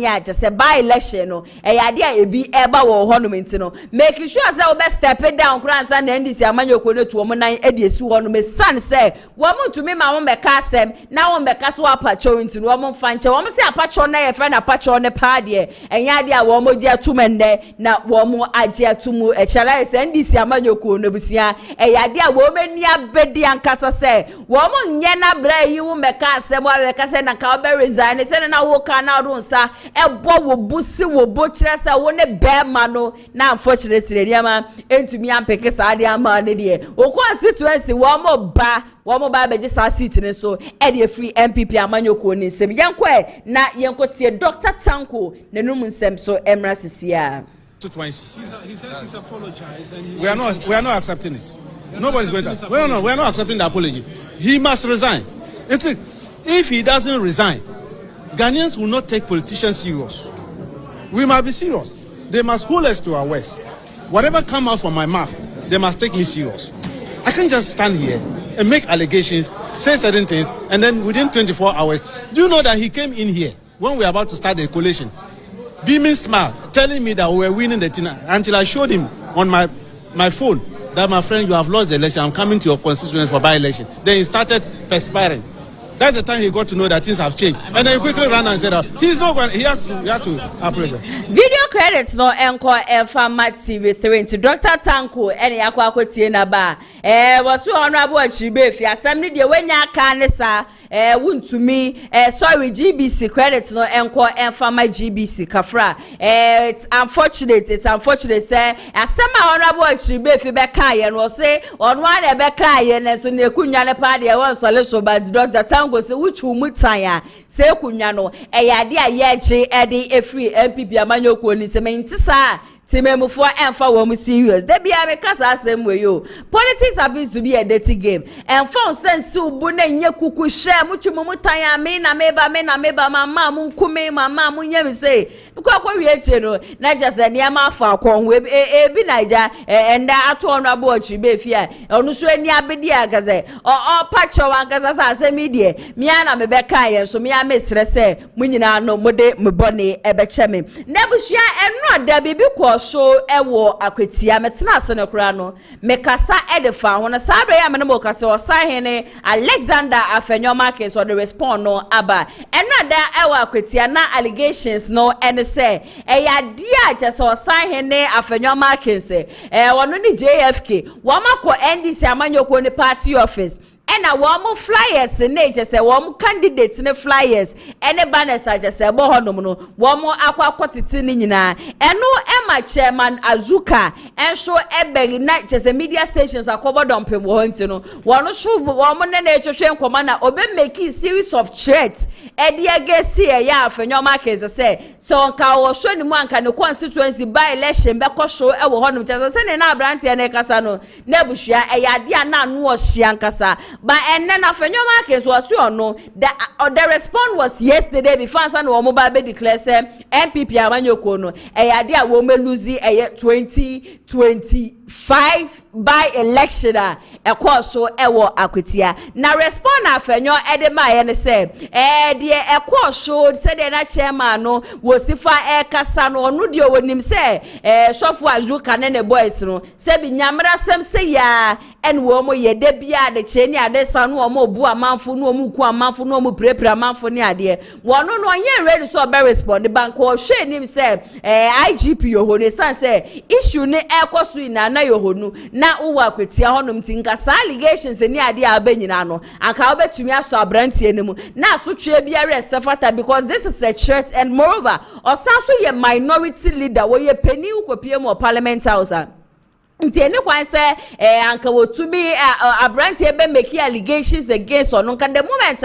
ya agese by election no ya de ebi eba wo ho no menti no make sure say wo be step down kransa na ndisi amanyoko no tuo mo nan edi esi ho no me san say wo mutumi ma wo meka asem na wo meka so apacho nti no wo mfa nche wo se apacho na ye friend apacho ne pa de enya de a wo mo je atumende na wo mo age atumu echala se ndisi amanyoko no busia ya de a wo mani abedi ankasa se wo mo nye na bra yi wo meka asem wo meka se na ka wo be resign se na wo ka na ro nsa ebo wo busi wo bo kire se wo ne be ma no na unfortunately dia ma entumi ampeke sa de ama ne de o constituency wo mo ba beji sa seat ne so e de free NPP amanyoko ni nsem yenko na yenko tie Dr. Tanko nenum nsem so emra sisia. He says he's apologized and we are not accepting it. Nobody's going to. We are not accepting the apology. He must resign. If he doesn't resign, Ghanaians will not take politicians serious. We must be serious. They must hold us to our words. Whatever comes out from my mouth, they must take me serious. I can't just stand here and make allegations, say certain things, and then within 24 hours, do you know that he came in here when we were about to start the coalition, beaming smile, telling me that we were winning the thing until I showed him on my phone that, my friend, you have lost the election, I'm coming to your constituency for by-election. Then he started perspiring. That's the time he got to know that things have changed. And then he quickly ran and said, he's not going, he has to approve. Video credits no encore Fama TV3 into Dr. Tanko and AKWATIA na ba. Was so honorable Chibe fi assembly de wenya kanisa won to me sorry GBC credits no encore Fama GBC kafra. It's unfortunate say asema honorable Chibe fi be kan ye no say on one e be kan ye na so ne kunwa ne pa de won sole so ba Dr. Tanko say wuchu mutan ya say kunwa no yade ayeche ede efri NPP amanyoko ni se mentisa timemufo emfa wo mu serious de bia me kasa asem we yo politics happens to be a dirty game and for sense ubu na nye kuku share mutwemu mutan me na meba mama mu nkume mama mu nye me say kwa wie che no na just ania ma fa akon we bi naija enda ato ono abochi be fia onu so ani abedi agaze o pacho wangaza sa asem die mi ana me be kan ye so mi a mesre se munyina no mode me bone ebe cheme nebusua eno da bibi ko so ewo akwatia metena ase ne kura no mekasa edefa hono sabre ya me no kasa o sahene Alexander Afenyoma case or the respond no aba eno da ewo akwatia na allegations no ene se ya dia je so sahene Afenyoma case wono ni JFK wo makọ NDC amanyoko ni party office ena wo flyers na je se wo candidate ne flyers ene banners je se bo honom no wo akwakotiti ni nyina eno ema chairman Azuka enso eberi na je se media stations akobodompem wo nti no wo so wo ne na echwehwe nkoma na obe make series of threats ede agesi ya Afenyoma case se so nka wo so ni mu anka ne constituency by election be ko so e wo honom je se ne na abrante ne kasa no na buhua eyade ana no o hia nkasa. But and then Afenyoma case was no the response was yesterday before San Womoba be declare NPP amanyoko no idea wo me lose 2025 by election so ewo akwatia na respond Afenyo edema ye ne say de so say the na chairman no wo sifa kasa no no de wonim say sofu Azuka ne boys no say bi nyamra sem say ya en wo mo ye de bia de cheni ade sanu o mo bu amanfo no mu ku amanfo no mu prepare amanfo ni ade wono no ye ready so be respond bank wo hwe nim say IGP yohone san say issue ne ekosu na yohonu na uwa kwetia honum tinka sa allegations ni ade abanyina no anka obetumi aso abrantie nemu na so twe biare sefata because this is a church and moreover osaso ye minority leader wo ye peni ukopie mo parliament house Ntieni kwan se anka wotumi abrantie be make allegations against onu nka the moment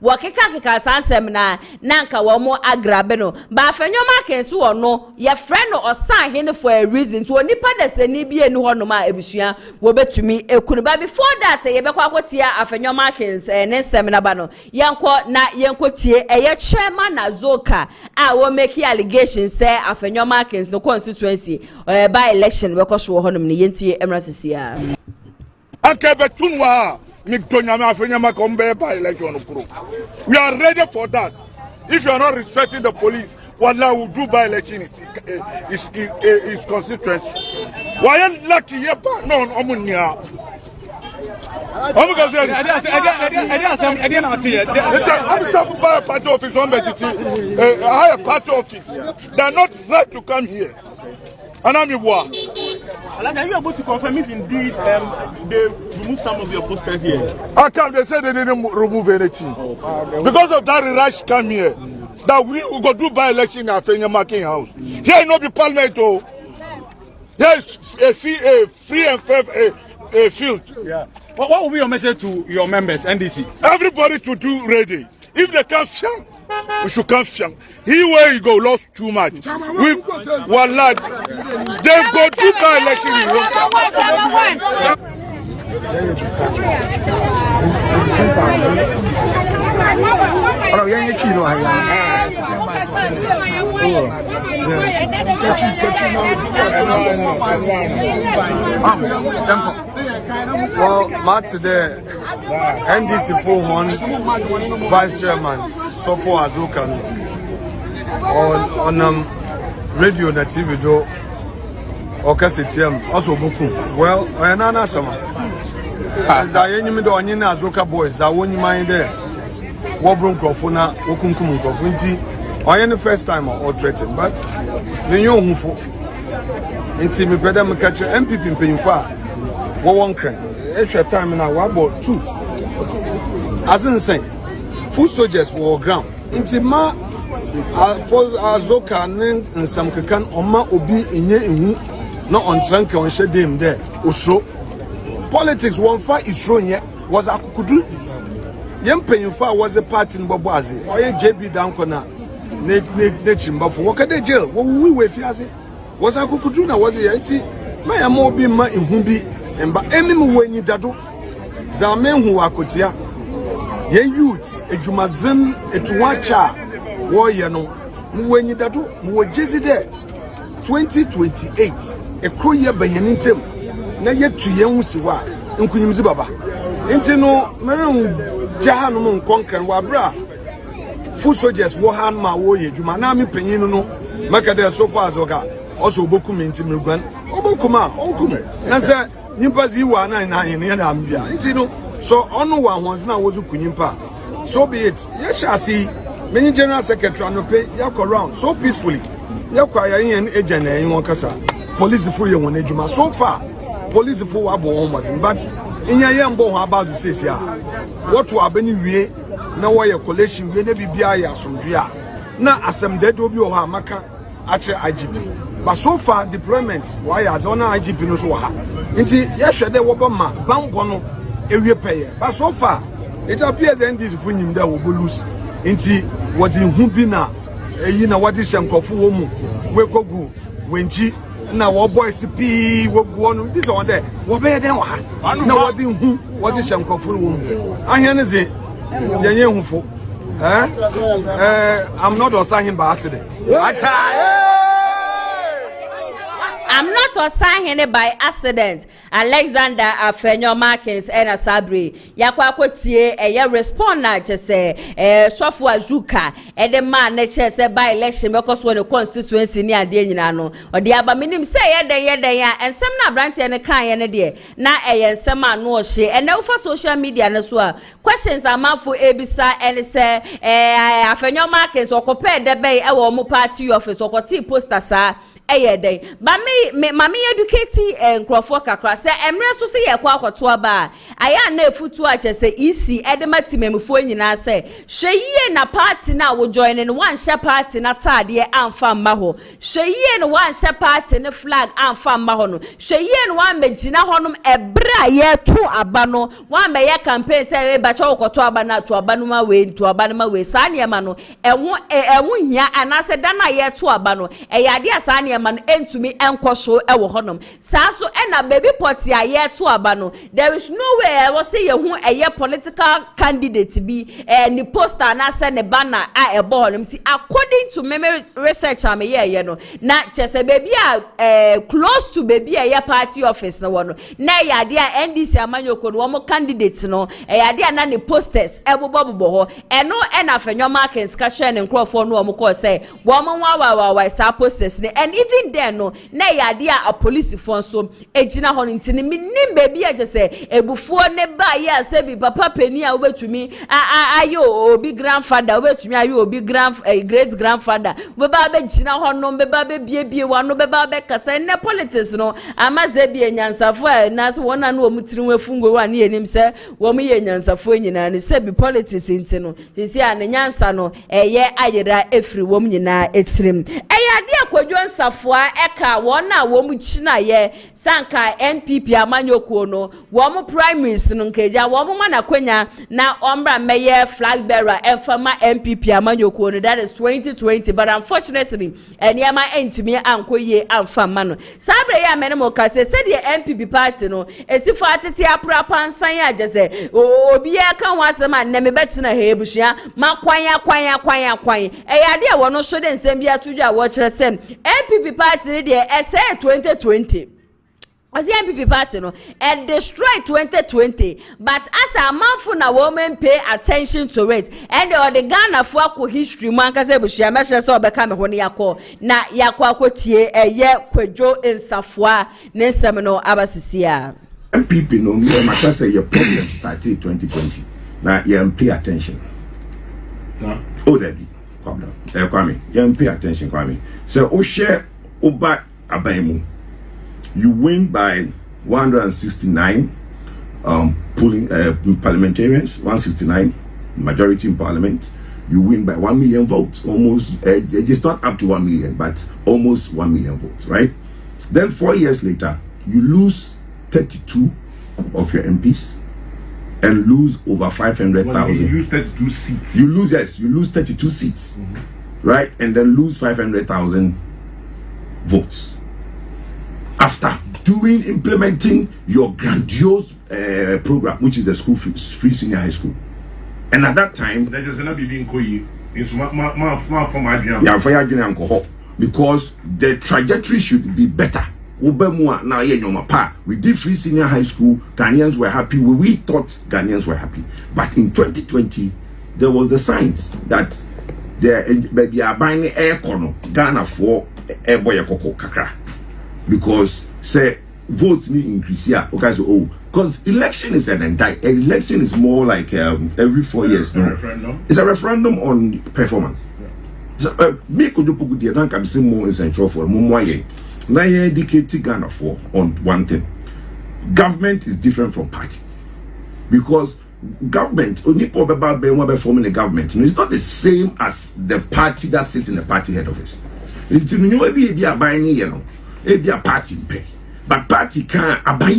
wakeka sansem na nanka wo mo agrabe no ba afenwoma kenso wo no ye friend no osan hene for a reason to onipa da sani bie ni ho no ma ebusua wo betumi ekunu ba before that ye bekwa akotia afenwoma kens ne nsem na ba no yenko tie eye chairman na zoka a wo make allegations say afenwoma kens no constituency by election because wo ho no ne yentie emrasisia anke betunwa mi donyama afenwoma ko mbe by election okuro. We are ready for that. If you are not respecting the police, Wallah will do by election is constituency. Why are lucky here? No, Omunia. I'm some party office on a higher party office. They are not right to come here. And I'm are you able to confirm if indeed they remove some of your posters here? How come they say they didn't remove anything? Because of that rush come here. That we go do by election at Marking House. Here no be parliament. There is a free and fair field. Yeah. What will be your message to your members, NDC? Everybody to do ready. If they can't sham, we should come sham. He where you go lost too much. We Wallah, they go do by election in Well, Matt today, NDC 41 Vice Chairman Sofo Azuka on radio na TV do Okasitiam also Bokum. Well, I am not some. As I am do onye na Azuka boys that won mind there. Wobron Krofuna, Okunkum Krofunti. I am the first time or threatened, but the young who inti me brother me catch NPP paying far. One crane. Extra time now, about 2. As in saying, food soldiers were ground. Intima for Azoka and some can Oma Obi in ye not on Tranka on Shadim there. Also, politics one fight is shown yet was a kudu. Young paying far was a part in Bobazi or a JB Dankona. Nature, but for work at the jail. What we were fiazi was a kukuduna was a anti. My amobi ma in Humbi. Emba emimu wenyi dado zamen hu akotia ye youth edwumazem etuwacha wo ye no mu wenyi dado mu wojezi de 2028 ekro ye bayanintem na ye tuye hu siwa nkunyimzi baba enti no merun jahanu mu nkonkan wa bra full soldiers wo han ma wo ye dwuma na me panyin no maka de so far azoga also bokum enti mrugwan obokuma onkum na se Nimpazi wa na na ambia. So onu wa honsna wozu kunyimpa. So be it. Yes, shall see many general secretary no pay yak around so peacefully. Yakwaya yen agent na yin kasa. Police for you won ejuma. So far, police for abo almost. But inya yen bo ho about to say sia. What to abeni wie na wo ye collection wie na bibia ya asomdua. Na asem de do bi o ha maka ache IGP. But so far deployment why as on IGP no so ha. Nti yehwede wo bama bambo no ewie peye. But so far it appears that this funyim da wo lose. Nti what in hu bi na eyi na what is shankofo wo mu we kogu wenchi na wo boys pi wo gu no this one there wo be den wa ha. Na what in hu what is shankofo wo mu. Ahia ne ze yenye hufo. I'm not assigning by accident. I'm not assigning by accident. Alexander Afenyo Markins and Asabri. Yakwa kwotie eye respond na chese Sofo Azuka e de man na chese by election because when the constituency ni ade nyina no ode aba minim say yeden ya ensem na branche ne kan ye ne de na eye ensem anu o hye and ufa social media ne so a questions amafo ebisa and say Afenyo Markins okope de be e wo mo party office okoti poster sa day. But me educate nkrofo kakra say emre so say ye kwa akwato aba aya na efutu a che say EC edemati memfo nyina say hweye na party na wo join no one share party na tade amfa mma ho hweye no one share party ne flag amfa mma ho no hweye no one megina honom ebra ye to aba no one be ye campaign say ba cha okoto aba na to aba no ma we to aba no ma we sa ne ma no ewo hia anase da na ye to aba no eyade asa ne ma no entumi enkoso ewo honom sa so na baby party a ye to aba no there is no way I was say ye hu eye political candidate bi ni poster na say ne banner a e ball nti according to memory research am ye no na chese baby a close to baby a ye party office no wono na yade a NDC amanyoko no mo candidate no yade a na ne posters e bobo ho eno na afenyo markets ka share ne nkrofo no mo call say wo mo wa sa posters ne and even then no na yade a police phone so ejina ho ntini minim baby a chese ebufuo ne ba ye ase bi papa peni a obetumi ayo obi grandfather obetumi ayo obi great grandfather we ba be gina ho no be ba be biebie wa no be ba be kasa ne politics no amaze bi enyansafo na so wona no omutiri wefungo wa ne yenim se wo mu ye nyansafo nyina ne se bi politics nti no sisi a ne nyansa no eye ayera efri wo mu nyina etirim ade akwadwo nsafo a eka wona wo mu china ye sanka NPP amanyoko no wo mu primaries no nkeja wo mu mana kwenya na ombra meye flag bearer enfama NPP amanyoko no that is 2020 but unfortunately eniama entumi ankoye amfama no sabre ya menemo kase se de NPP party no esifo atete aprapa nsan ya jese obi ya kan wasema na me betina he ebushia makwan eyade a wono so de nsem bia tudwa wo kire sem NPP party de ese 2020 as the NPP party no and destroy 2020 but as a manful na women pay attention to it and the Ghana for history man ka say bushia meshe so obeka me ho ne yakọ na yakọ akotie eye kwadwo nsafua ne nsem no abasisia NPP no me maka say your problem started 2020 na you pay attention oh daddy come down Kwame you pay attention Kwame so o share oba abaimu you win by 169 polling parliamentarians, 169 majority in parliament. You win by 1 million votes, almost. It's not up to 1 million, but almost 1 million votes, right? Then 4 years later, you lose 32 of your MPs and lose over 500,000. You lose 32 seats. You lose 32 seats, right? And then lose 500,000 votes. After implementing your grandiose program, which is the school free senior high school, and at that time, because the trajectory should be better. We did free senior high school. Ghanaians were happy. We thought Ghanaians were happy, but in 2020, there was the signs that they are buying air corner Ghana for air boy kakra. Because say votes need increase here. Okay, so because election is election is more like every 4 years. No, it's a referendum on performance. So me could do good. Then can be more essential for more. Now you educate Ghana for on one thing. Government is different from party because government only probably forming the government. It's not the same as the party that sits in the party head office. It's be a buying a party pay, but party can't abide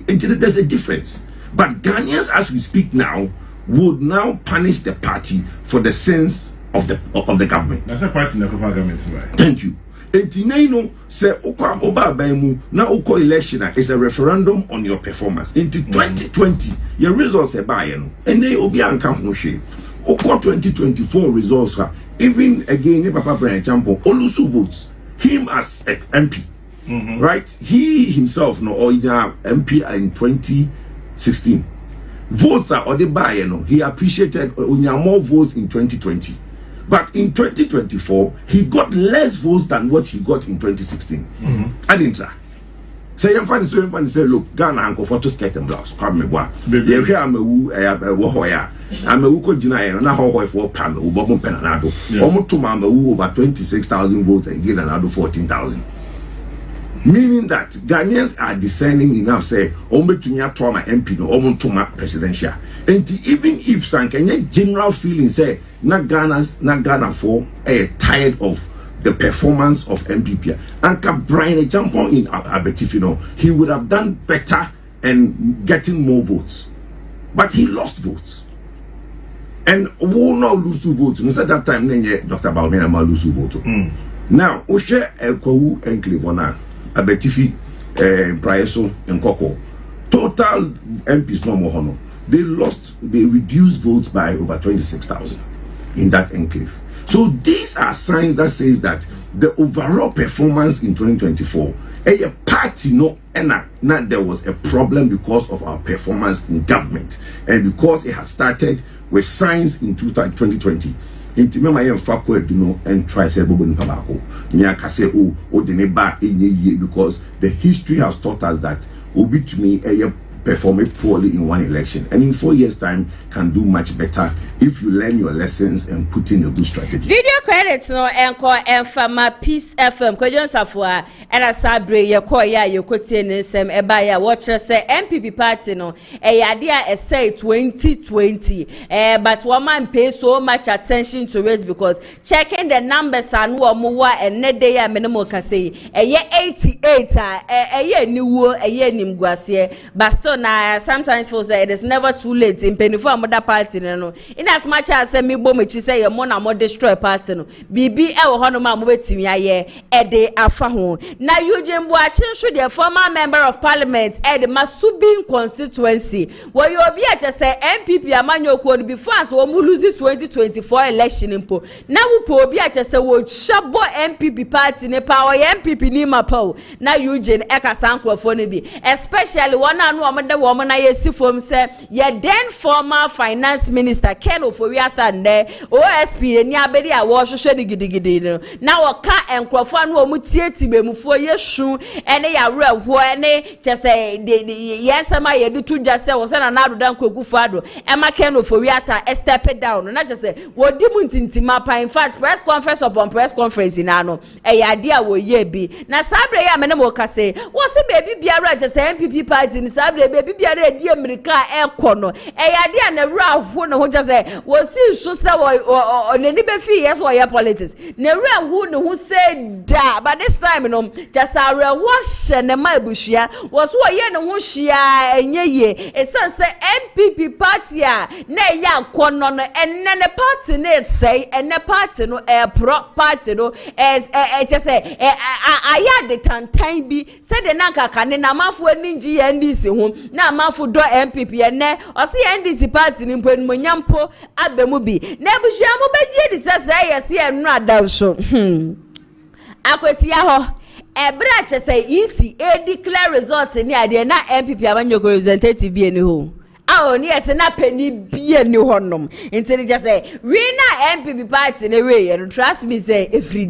until there's a difference. But Ghanaians, as we speak now, would now punish the party for the sins of the government. That's a party in the government, right? Thank you. Etineno say okwa oba baimu na uko election is a referendum on your performance. Into 2020, your results are by no. And they obi anka ho hwe. Okwa 2024 results even again Papa Brian Champo Olusu votes him as MP. Right? He himself no or MP in 2016. Votes are the buyer no. He appreciated more votes in 2020. But in 2024, he got less votes than what he got in 2016. I didn't try. Say I'm funny, so I'm funny. Say look, Ghana uncle photo skirt and blouse. Come me boy. You hear I'm a wohoya. I'm a wuko jina na how for pam ubom penanado. Almost to mama over 26,000 votes and give another 14,000. Meaning that Ghanaians are discerning enough, say, Ombetunya Trauma MP, no Omontoma presidential. And even if Sankanya general feeling say, not Ghana for tired of the performance of NPP. And Brian jump on in Abetifino, he would have done better and getting more votes. But he lost votes. And who now lose votes? No, at that time, Dr. Baumena ma lose votes. Now, Oshe Ekwawu and Clevona, Abetifi, Praeso, and Koko, total MPs no more honor. They reduced votes by over 26,000 in that enclave. So these are signs that says that the overall performance in 2024, a party no, and not there was a problem because of our performance in government, and because it has started with signs in 2020. Intimate my fakwe duno and try say bobo ni pabako. Nyaka say o de ne ba enye because the history has taught us that obi to me perform poorly in one election and in 4 years time can do much better if you learn your lessons and put in a good strategy. Video credits no enko enfama Peace FM kwadon safo and asabre ye koya ye kotie nsem eba ya watch say NPP party no yade a say 2020 but woman pay so much attention to it because checking the numbers and wo wa enne dey ya minimum ka say 88 niwo nimguase but na sometimes for say it is never too late in penny for another party no in as much as say me bo me chi say your na mo destroy party no bibi e wo hono ma mo betimi aye e de afa ho na Eugene Buachi the former member of parliament e de Masubin constituency wo you obi a say NPP amanyo ko before as wo mu lose 2024 election impo na wo po obi a say wo shabo NPP party ne power NPP ni mapa na Eugene e ka sankrofo ne bi especially one anu the woman I see from say ye then former finance minister Ken Ofori-Atta OSP ni abedi a wo hwehwe ni gidigidi na wo ka enkrofo anu o mutieti bemufo yesu ene ya rewo ene chese yesema ye du tudwa se wo se na na adodan kwegufo ado e ma Ken Ofori-Atta step down na chese wo di mu ntintima pa in fact press conference upon press conference na no e ya dia wo ye bi na sabre ya mene mo ka se wo se baby biara chese NPP party ni sabre baby biara di America ekono yade na wura ho ne ho jase wo si so se wo nani be fi yes wo ya politics na wura ho ne ho se da but this time no just ara wo hye ne ma ebuhia wo so wo ye ne ho hia enye ye esanse NPP party a na ya kono no enne ne party ne say enne party no pro party no as just say aya de tantan bi se de na kaka ne na mafo aninji ya ndisi ho na mafo do NPP ene o se NDC party ni mpo nyampo abemu bi na ebuhia mo begie di sese yesi enu adanso AKWATIA ho ebra chese isi declare results ni ade na NPP abanyoko representative bi eni ho oni ese na peni bie ni honom inteli just say we na NPP party na we you trust me say efri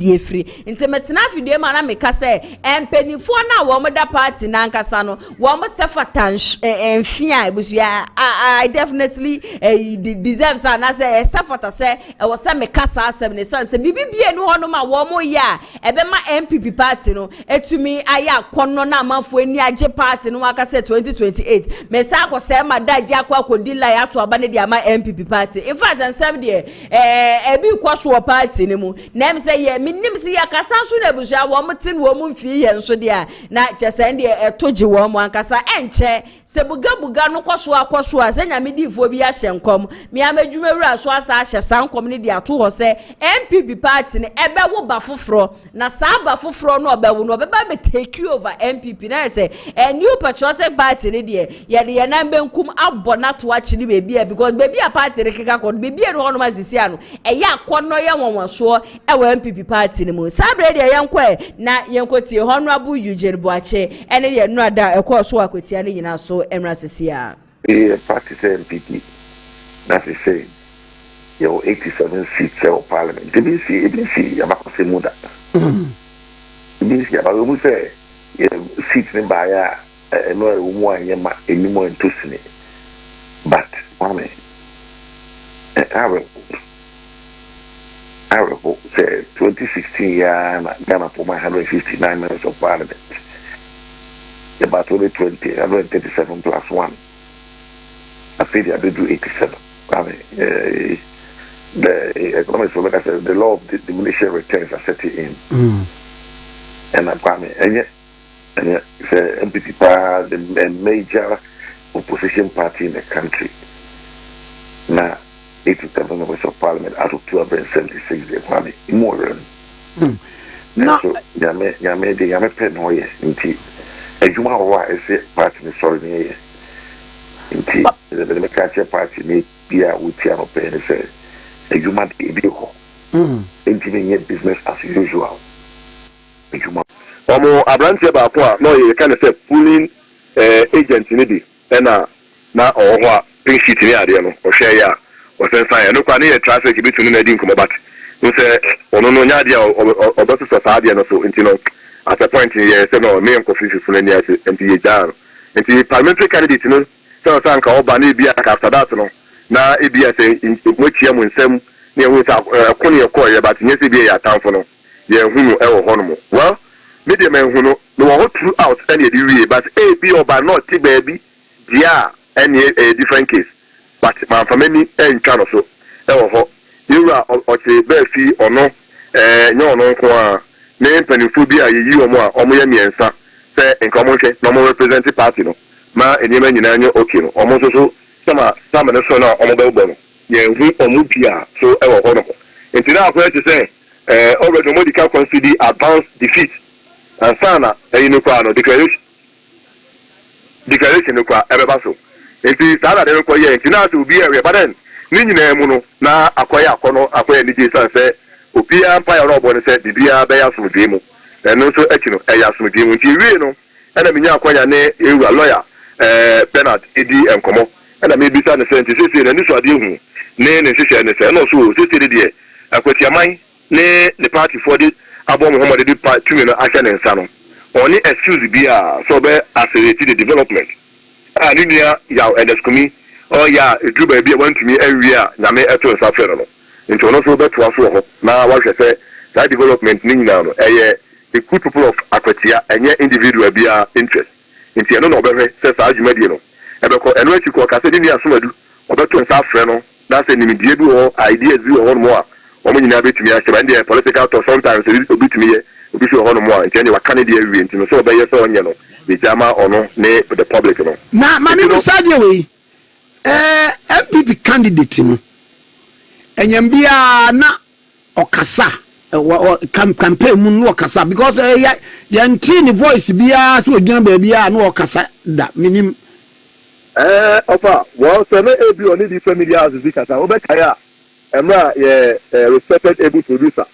inte metena fidie ma na meka say empenifo na wo moda party na nkasa no wo mo sefatan enfia ebusia I definitely deserve say na say sefata say e wo say meka sa asem ne say bibi bie ni honom a wo mo ya ebe ma NPP party no etumi aya kono na amanfo ani age party no aka say 2028 me say akose ma da akwa kodila ya to abane dia ma NPP party in fact ansem de ebi kwaso party ne mu na em say ye minim say ya kasa so na busua wo mtin wo mu fi ye nso de na chese de etoji wo mu ankasa enche se buga no kwaso a se nyame di fo bi ya hyenkom me amadwumawura so asa ahye sankom ne de ato ho se NPP party ne ebe wo ba foforo na sa ba foforo no obewo no obeba be take over NPP na say a new patriotic party ne de ye na benkum bona to watch ni baby because baby a party rekeka ko baby no hono mazisi ano eya akono ye wonwoso e wa NPP party ni mu sabre de yenko na yenko tie honorable Eugene Buachi ene de no ada ekoso AKWATIA ni nyina so emra sesia party NPP that is say your 87 seats of parliament DBC abakose muda DBC abago say seats ni ba ya no wo anye ma enimo entosini. But, mommy, I say 2016 Ghana for my 159 members of parliament. about only 20, 137 plus 1. I think they do 87. I mean, the economics, like I said, the law of diminishing returns are setting in. And and yet, it's a NPP, the major opposition party in the country. Now, 87 members of parliament out of 276, they're planning more. No, Yame pen no yes, indeed. And you know why I say party is sorry, yes. Indeed, the catcher party may be out with Tiano Pen and say, and you might be able to business as usual. And you might. Abranche about no, you kind of say pulling agent in it, and now or what pink sheet in the area, or share ya, or send sign. No, can you traffic between the income about? We say, no, or better society, and also, at a point in the no, me and coffee for any MPA down. And the parliamentary candidate, so thank all Bani be after that, no. Now, it be a say, in which you will send near with a corny of coy, but yes, it be a town for no. Yeah, who ever honor. Well, medium men who know throughout any degree, but A, B, or by not T baby, yeah, any a different case. But my family and channel so, ever. You are or say or no, no, name penifobia, you or more, or more, say in common, no more represented party, no, ma, and you in annual okay, almost so, some of the son or mobile bono, yeah, we or mupia, so ever honorable. And today I'm going to say, over the medical consider advanced defeat, and sana, and you know, declaration of Ebaso. If you start at the now to be a but then. Nini na akwaya akono akwaya ni Jesus say opia empire no bo say bibia be asomdwemu eno so ekino eya asomdwemu nti wie no na menya akwaya ne ewa lawyer Bernard edi enkomo na me bisa ne say nti sisi na ni so ade hu ne hwehwe ne say no so sisi de akwatia man ne party for the abom ho de party no ahye ne nsa no oni excuse bia so be accelerate the development ni ya endescomi. Oh yeah, it do baby went to me every year. Name eto safero no. Into no so beto aso ho. Na wa hwe say that development ni nyina no. The good people of Akwatia enye individual bia interest. Into no no be say sa adwumadi no. Ebeko eno achiko ka say ni asomadu. Obeto safero no. Na say ni medie bi ho ideas bi ho no a. Omo nyina betumi ahye ba ndie political talk sometimes obi tumi ye. Obi so ho no mo a. Into any wa Canada every into no so be ye so onye no. The jama ono ne the public no. Na mami musaje we. MPP candidate no enyambia na okasa campaign mu no okasa because yanti ni voice bia so odwina ba bia na okasa da minim ofa well so me ebi oni di family house bi kasa obekaya emra ye respected able producer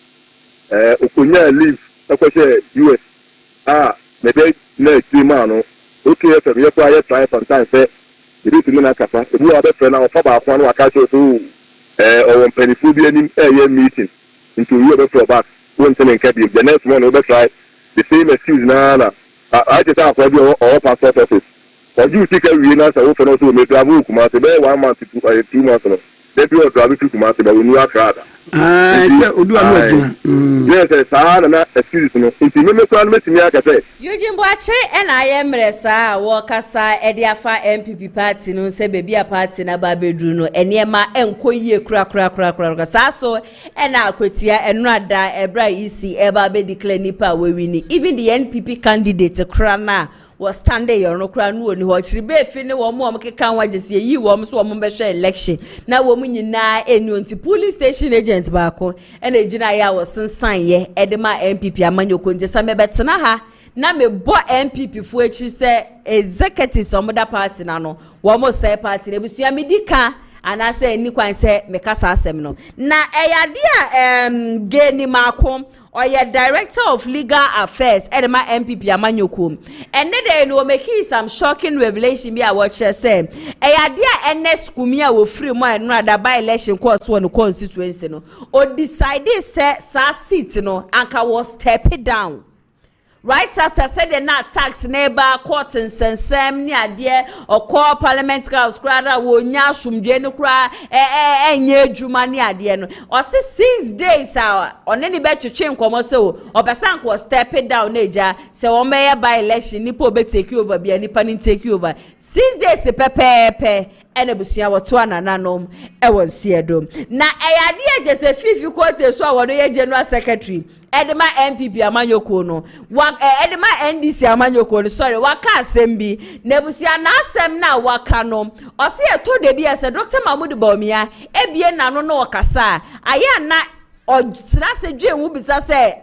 okonya live ekose US me be na tima no okay for me kwa ye try sometimes say it is na kasa ebu abe friend na ofa ba kwa no aka so or penifobia ni meeting into you abe for back one thing in kebi the next one obe try the same excuse na I just have for or passport office or you take a we na so for no so me travel Kumasi be 1 month to 2 months no they be travel to Kumasi but we no akra say odu anu adwuma yes na excuse no nti me kwa no metimi aka say Eugene Boache na ayemre sa wo kasa e dia fa NPP party no se bebia party na ba bedru no enema enkoyie kura sa so na akwatia enu ada ebra isi e ba be declare nipa we wini even the NPP candidate kura na was standing your no kura no oni ho chiri be fi ne wo mo keka wagese yi wo so wo be hwe election na wo nyina enu nti police station agent baako na ejina ya wo sensan ye edema NPP amanyoko nje sa mebetena ha na me bo NPP fu echi se executives omoda party na no wo mo say party na busu ya medika ana say ni kwan say me kasa asem no na eyade a geni makom oye director of legal affairs edema NPP amanyoko ene dey no make some shocking revelation bi a watch say eyade a NS kumi a wo free mo enu ada by election course one constituency no o decide say sa seat no anka was step down right after said the not tax neighbor court and sensem ni ade or parliament house krada wo nya asumdwe no kra enye adwuma ni ade no or 6 days on any bet to change komo se o obesan ko step it down eja se won be by election nipa obe take you over bia nipa ni take you over 6 days pepepe ene busia woto anananom e won siedom na eyade eje se fifi kote so awono ye general secretary edema NPP amanyoko no edema NDC amanyoko no sorry waka asem na busia na asem na waka no ose eto de bia se Dr. Mahmoud Bawumia ebie nano no wakasa aya na o tira se dwe hu bisa se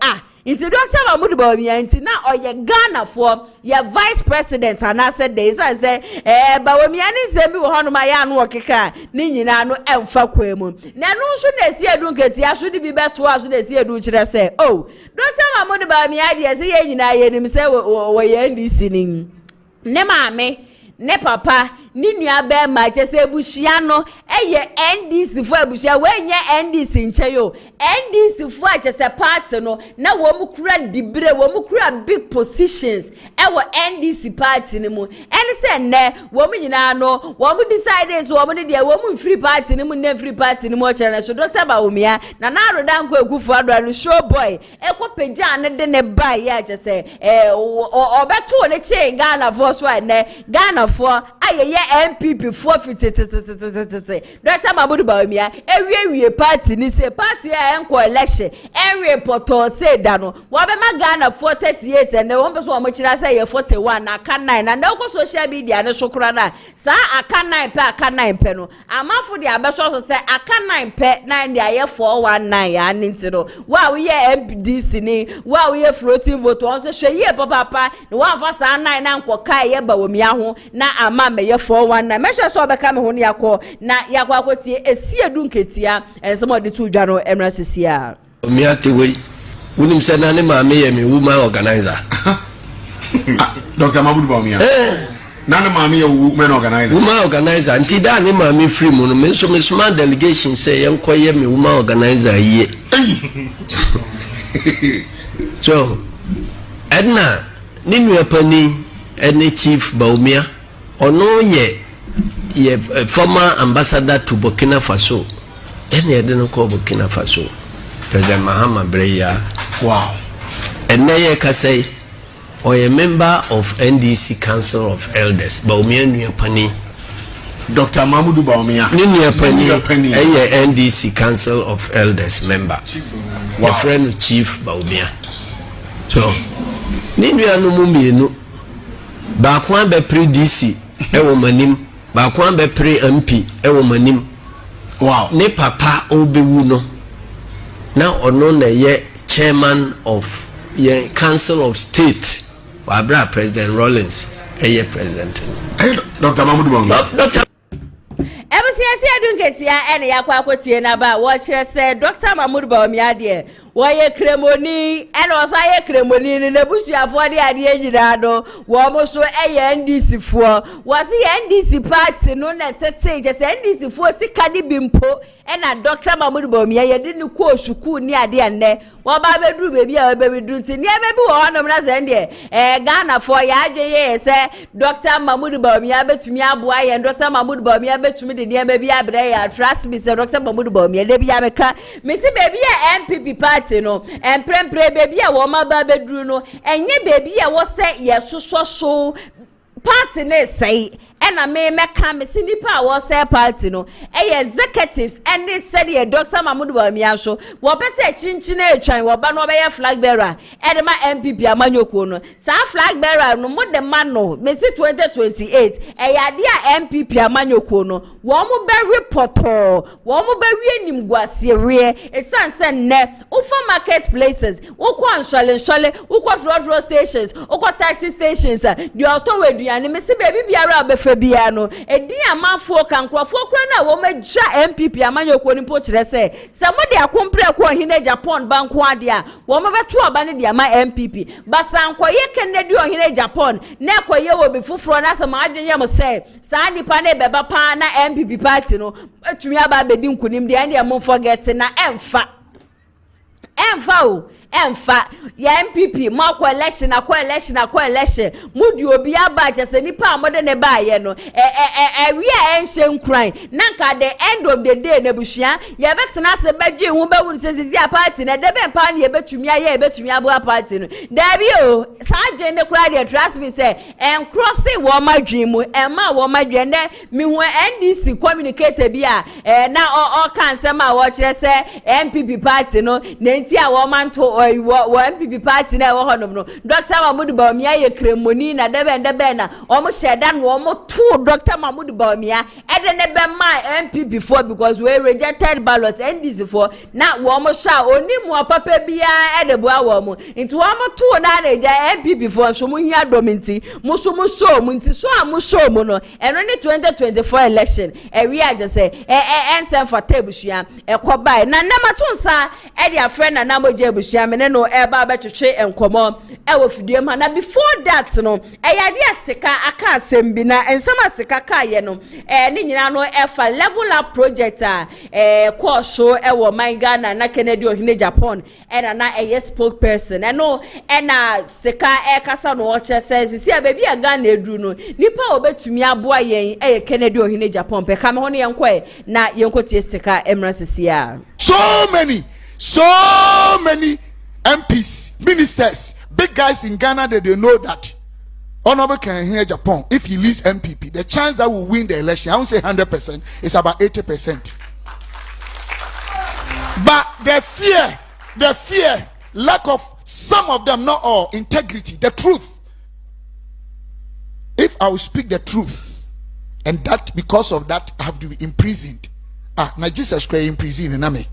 Inti Dr. Mahmoud Bawumia inti na oye Ghana for your vice president and I said days I say Bawumia ni sembi wo hono ma ya no okeka ni nyina no emfa kwemu na no nso na esi edu nketi aso di bi beto aso na esi edu kire se Dr. Mahmoud Bawumia de ese ye nyina ye nim se wo ye ndisi ni ne maame ne papa ni nua be ma chese ebuhia no eye NDC fo ebuhia we nye NDC nche yo NDC fo chese party no na wo mu kura dibre wo mu kura big positions wo NDC party ni mu eni se ne wo mu nyina no wo mu decide so wo mu de wo mu free party ni mu ne free party ni mu chere so Dr. Bawumia na arodan ko egufu adwalo show boy peja ne de ne buy ya chese obeto ne che Ghana for so ne Ghana for ayeye NPP forfeit Dr. Mahmoud Bawumia ewie party ni say party enko election enwe poto say da no wo be ma Ghana 438 and won be so wo kira say ye 41 na aka 9 na ndeko social media ne sokura na sa aka 9 pe aka 9 pe no amafo de abeso so say aka 9 pe 9 de aye 419 ya nintiro wa we ye MPDC ni wa we ye floating vote won say hwe ye papa ni wa fa sa 9 na nko kai ye Bawumia ho na ama me ye 419 mesha so obeka me ho ne yakọ na yakọ akotie esi edu nketia ensemo de tu dwa no emra sisia mi atewe unim se na ne ma me ye me woman organizer Dr. Mahmoud Bawumia na ne ma me ye woman organizer nti da ne ma me free mu no me so me small delegation say yenkoye me woman organizer ye so edna ni nua pani ene chief Bawumia ono ye former ambassador to Burkina Faso ene edeno ko Burkina Faso President Mahama Breya wow ene ye ka say or a member of NDC Council of Elders Bawumia nua pani Dr. Mahmoud Bawumia nua pani NDC Council of Elders member wow. Friend Chief Bawumia so nua no mu mienu ba kwa be pre DC ewo manim ba kwa be pre MP ewo manim wow ne papa obewu no na ono na ye chairman of ye Council of State wa bra President Rawlings ye president Dr. Mahmoud Bawumia Ebusiasi adunketia ene yakwa akotie na ba wo kire se Dr. Mahmoud Bawumia de wo ye kremoni ene osa ye kremoni ne nebusuafo de ade anyira do wo mo so eye NDC fo wo se ye NDC party no na tete je se NDC fo sika di bimpo ena Dr. Mahmoud Bawumia ye de ni ko suku ni ade enne wo ba beduru bebi a be beduru ti ni ebe bi wo honom na se ndie Ghana fo ya adweye se Dr. Mahmoud Bawumia betumi aboa ye Dr. Mahmoud Bawumia betumi de ni ebe bi abre ya trust me se Dr. Mahmoud Bawumia de bi ameka me se bebi a NPP party no emprempre bebi a wo ma ba beduru no enye bebi a wo se ye soso party ne say ena me meka me sinipa a wo say party no executives and they said ye Dr. Mahmoud Bawumia so wo be se chinchina etwan wo ba no be ye flag bearer e de ma MPP amanyoko no sa flag bearer no mo de ma no me si 2028 yade a MPP amanyoko no wo mo be reporto wo mo be wi nimguase we esanse ne wo for marketplaces wo ko anshole wo ko road stations wo ko taxi stations di auto weduane me si baby biara obefa bia no edi amanfo kankrofo kra na wo magya MPP amanyoko ni po kire se mo de akompre ko hine Japan banko ade a wo mo beto oba ne de ama MPP basanko ye kenne de hine Japan na ekoye wo be fufuro na se ma adwenye mo se sa nipa na beba pa na MPP party no atumi aba bedi nkunim de ande mo forget na emfa o emfa ya MPP mo election mudi obi aba jese nipa amode ne ba ye no we a enhye nkran nanka the end of the day nebusua ye betena se badwe hu ba wun sesisi a party na de be mpa na ye betumi aye ye betumi abo a party no dabi o sa dwe ne kura de trust me say en cross wo madwe mu ema wo madwe ne mi hu NDC communicator bi a na o kan se ma wo kire se MPP party no na nti a wo manto wo MPP party na wo honom no Dr. Mahmoud Bawumia ye kremoni na debe na omo sheda no omo to Dr. Mahmoud Bawumia ede ne be ma MPP for because we rejected ballot NDC for na wo omo sha onimu papa bia ede bo awo mo nti omo to na reja MPP for so mu hia dominti muso so mu nti so am so mu no eno ne 2024 election we aje say ensem for tabusua ekobai na namatunsa ede afre na namoje abusua me ne no eba betwetwe enkomo ewo fidie ma na before that no eyade asika aka asem bi na ensama asika ka ye no ne nyina no efa level up project course ewo Ghana na Kennedy Ohine Japan na spokesperson no na sika kasa no oche says si baby a Ghana edu no nipa obetumi aboa yen Kennedy Ohine Japan pe ka me ho ne yenko na yenko tie sika emrasisia so many MPs, ministers, big guys in Ghana that they know that Honorable Kennedy Japan, if he leads MPP, the chance that will win the election, I won't say 100%, it's about 80%. But the fear, lack of some of them, not all, integrity, the truth. If I will speak the truth, and that because of that I have to be imprisoned. Now Jesus Christ imprisoned in army.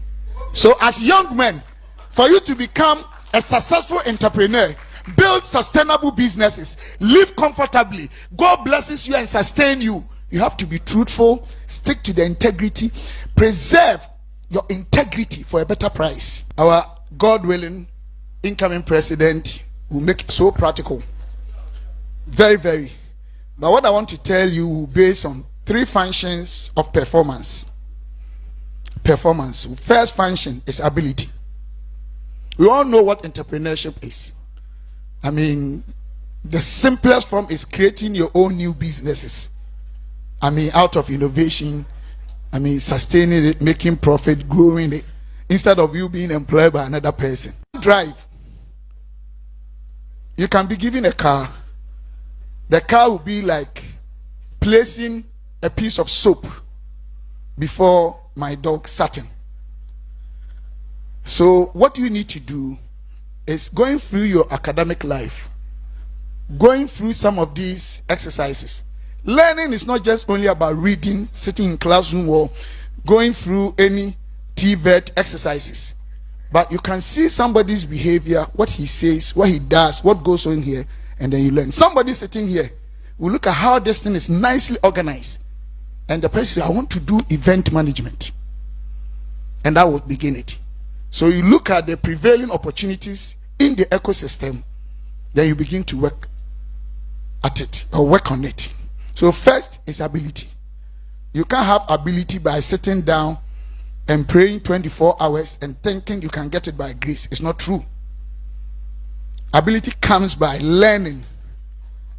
So as young men, for you to become a successful entrepreneur, build sustainable businesses, live comfortably, God blesses you and sustain you, you have to be truthful, stick to the integrity, preserve your integrity for a better price. Our God willing incoming president will make it so practical. Very, very. But what I want to tell you based on 3 functions of performance. First function is ability. We all know what entrepreneurship is. I mean, the simplest form is creating your own new businesses. I mean, out of innovation, I mean, sustaining it, making profit, growing it, instead of you being employed by another person. Drive. You can be given a car. The car will be like placing a piece of soap before my dog Saturn. So what you need to do is going through your academic life, going through some of these exercises. Learning is not just only about reading, sitting in classroom, or going through any TVET exercises, but you can see somebody's behavior, what he says, what he does, what goes on here, and then you learn. Somebody sitting here will look at how this thing is nicely organized, and the person says, I want to do event management, and that will begin it. So you look at the prevailing opportunities in the ecosystem, then you begin to work at it or work on it. So first is ability. You can't have ability by sitting down and praying 24 hours and thinking you can get it by grace. It's not true. Ability comes by learning,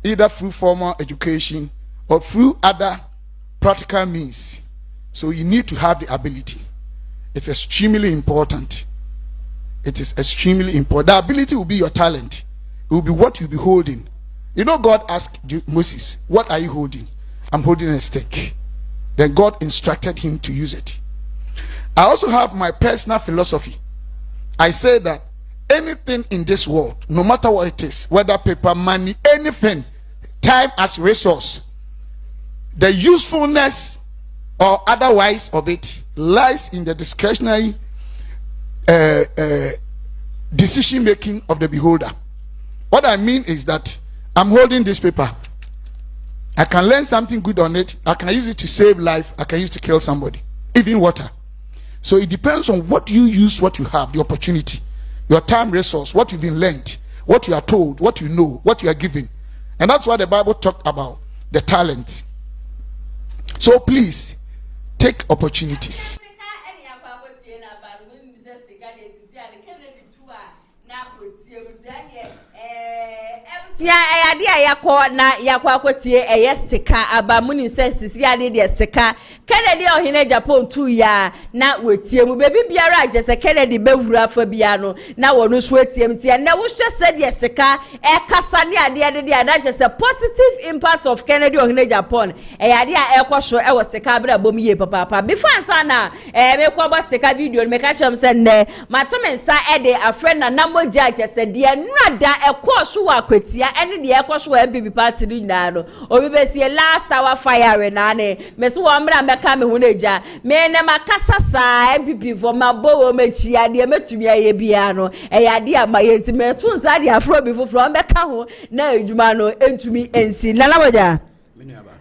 either through formal education or through other practical means. So you need to have the ability. It's extremely important. It is extremely important. The ability will be your talent. It will be what you'll be holding. You know, God asked Moses, what are you holding? I'm holding a stick. Then God instructed him to use it. I also have my personal philosophy. I say that anything in this world, no matter what it is, whether paper, money, anything, time as resource, the usefulness or otherwise of it lies in the discretionary decision making of the beholder. What I mean is that I'm holding this paper. I can learn something good on it. I can use it to save life. I can use it to kill somebody, even water. So it depends on what you use, what you have, the opportunity, your time resource, what you've been learned, what you are told, what you know, what you are given. And that's why the Bible talked about the talent. So please take opportunities. ya ayade ayakọ na yakọ akotie stika abamuni se sisi ade de stika Kennedy ohine Japan 2 ya na wetie mu bebi biara agese Kennedy bewura fa bia no na wono so etiem tie na wo hwe se de stika kasa ne ade de agese positive impact of Kennedy ohine Japan ayade ekosho wo stika bra bom ye papa before ansa na me ko ba stika video me ka chem se ne matomensa de afre na namoja agese de nrada ekosho wa kwatia ene de ekosho MPP party ni na no obi be sie last hour fire na ne me so wo mra meka me hu neja me ne makasa sa MPP for mabowo mechi ade metumi aye bia no eyade amaye ti me tun za de afro bi foforo meka ho na edwuma no entumi ensi na namoja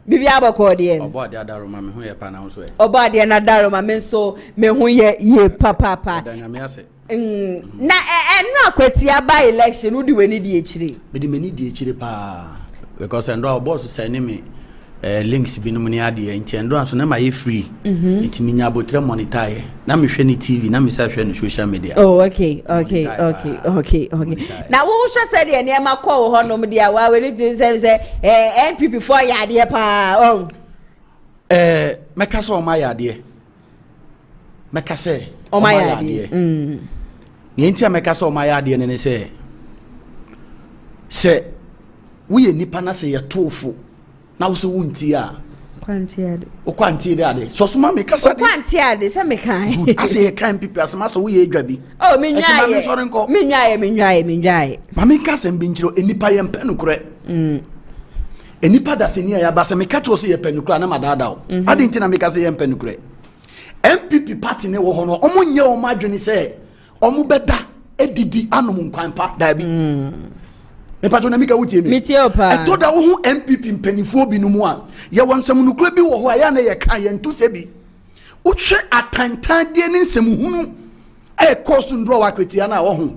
bibi abako de obo ade adaroma me hu ye pa na ho so e obo ade na daroma me so me hu ye papa danyame ase na no akwatia by election udi weni di echire me di meni di echire pa because endo boss say ni me links bi no ni ade enti endo anso na ma ye free enti minya abotre monitor na me hwe ni TV na me sa hwe ni social media okay na wo hwe say de ne ma call ho no me dia wa we ni say NPP for ya de pa meka so ma ya de meka say o ma ya de ni enti ameka so ma ya de ne se we nipa na se ye tofo na wo se wunti a kwantiade o kwantiade ade so so ma meka sa de kwantiade se me kan ase ye kan pipi asema so we ye adwa bi me nwaye ma meka se mbi nchiro enipa ye mpenu kure enipa da se ni ya ba se meka cho so ye penu kure na madada o ade nti na meka se ye mpenu kure MPP party ne wo ho no omunye o madwene se omu beda edidi anom nkwanpa da bi me patro na mika wutie mi mitie opa eto da wo MPP mpanifo bi no mu a ye wonsam nukura bi wo ho a ya na ye kan ye nto se bi utwe atantan de ne nsem hunu kosu ndro wa kwetia na wo ho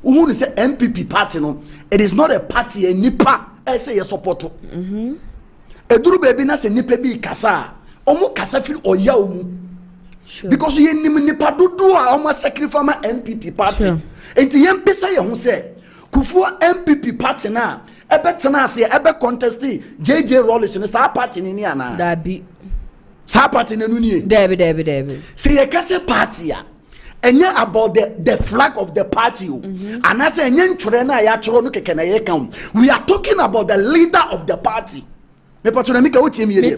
uhunu se MPP party no it is not a party a nipa say ye support eduru baby na se nipa bi kasa omu kasa firi oya omu because ye nim nipa dodo a omu sacrifice ma MPP party enti ye mpesa ye ho se kufuo MPP party na ebe tena ase ebe contest JJ Rollins ne sa party ni ana dabi sa party ne nuni dabi say ye kase party a enye about the flag of the party and as enye ntwere na ya twero no keke na ye kan we are talking about the leader of the party me patro na mika wotie mi ye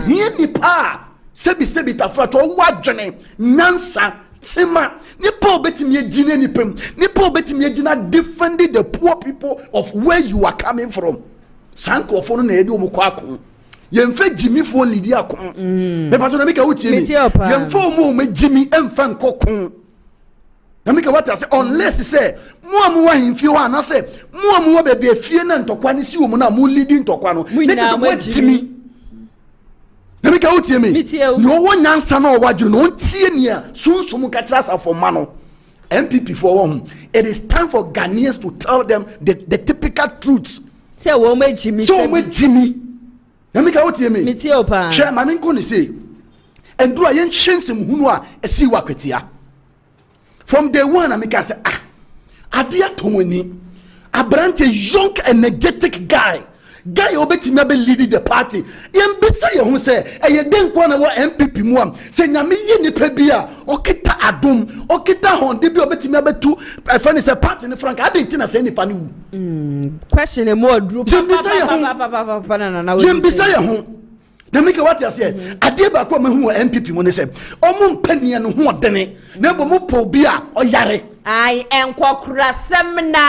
ye nipa sebi tafra to wadwene nyansa sema nipa obetimi ejina nipem nipa obetimi ejina defending the poor people of where you are coming from sankofo no na edi omukọ akon yemfe jimi fo lidi akon me patro na mika wotie mi yemfe omo jimi emfa nkokon na mika wata say unless say mo amu wa himfi wa na say mo amu wa bebe afie na ntokwa ni si omo na mo leading ntokwa no ne say jimi na mika wotie mi no wo nyansa na owadwo no ntie nia sunsum katrasa for mano MPP for one it is time for Ghanaians to tell them the typical truths say wo ma jimi na mika wotie mi mitie opa hwe ma nko ni say endura yen hwensem hunu a esi wakwetia from day one na mika say ade atomani abrante young energetic guy obetimi abe lead the party yembisa ye hu se eye den ko na wo MPP mu am se nyame ye nipa bi a okita adom okita honde bi obetimi abetu efani se party ne frank ade na se nipa ne wu question e mo dru jembisa ye hu na mika what you say ade ba ko ma hu MPP mu ne se omo mpanie no ho odene na bo mo po bi a oyare ai enkokura semna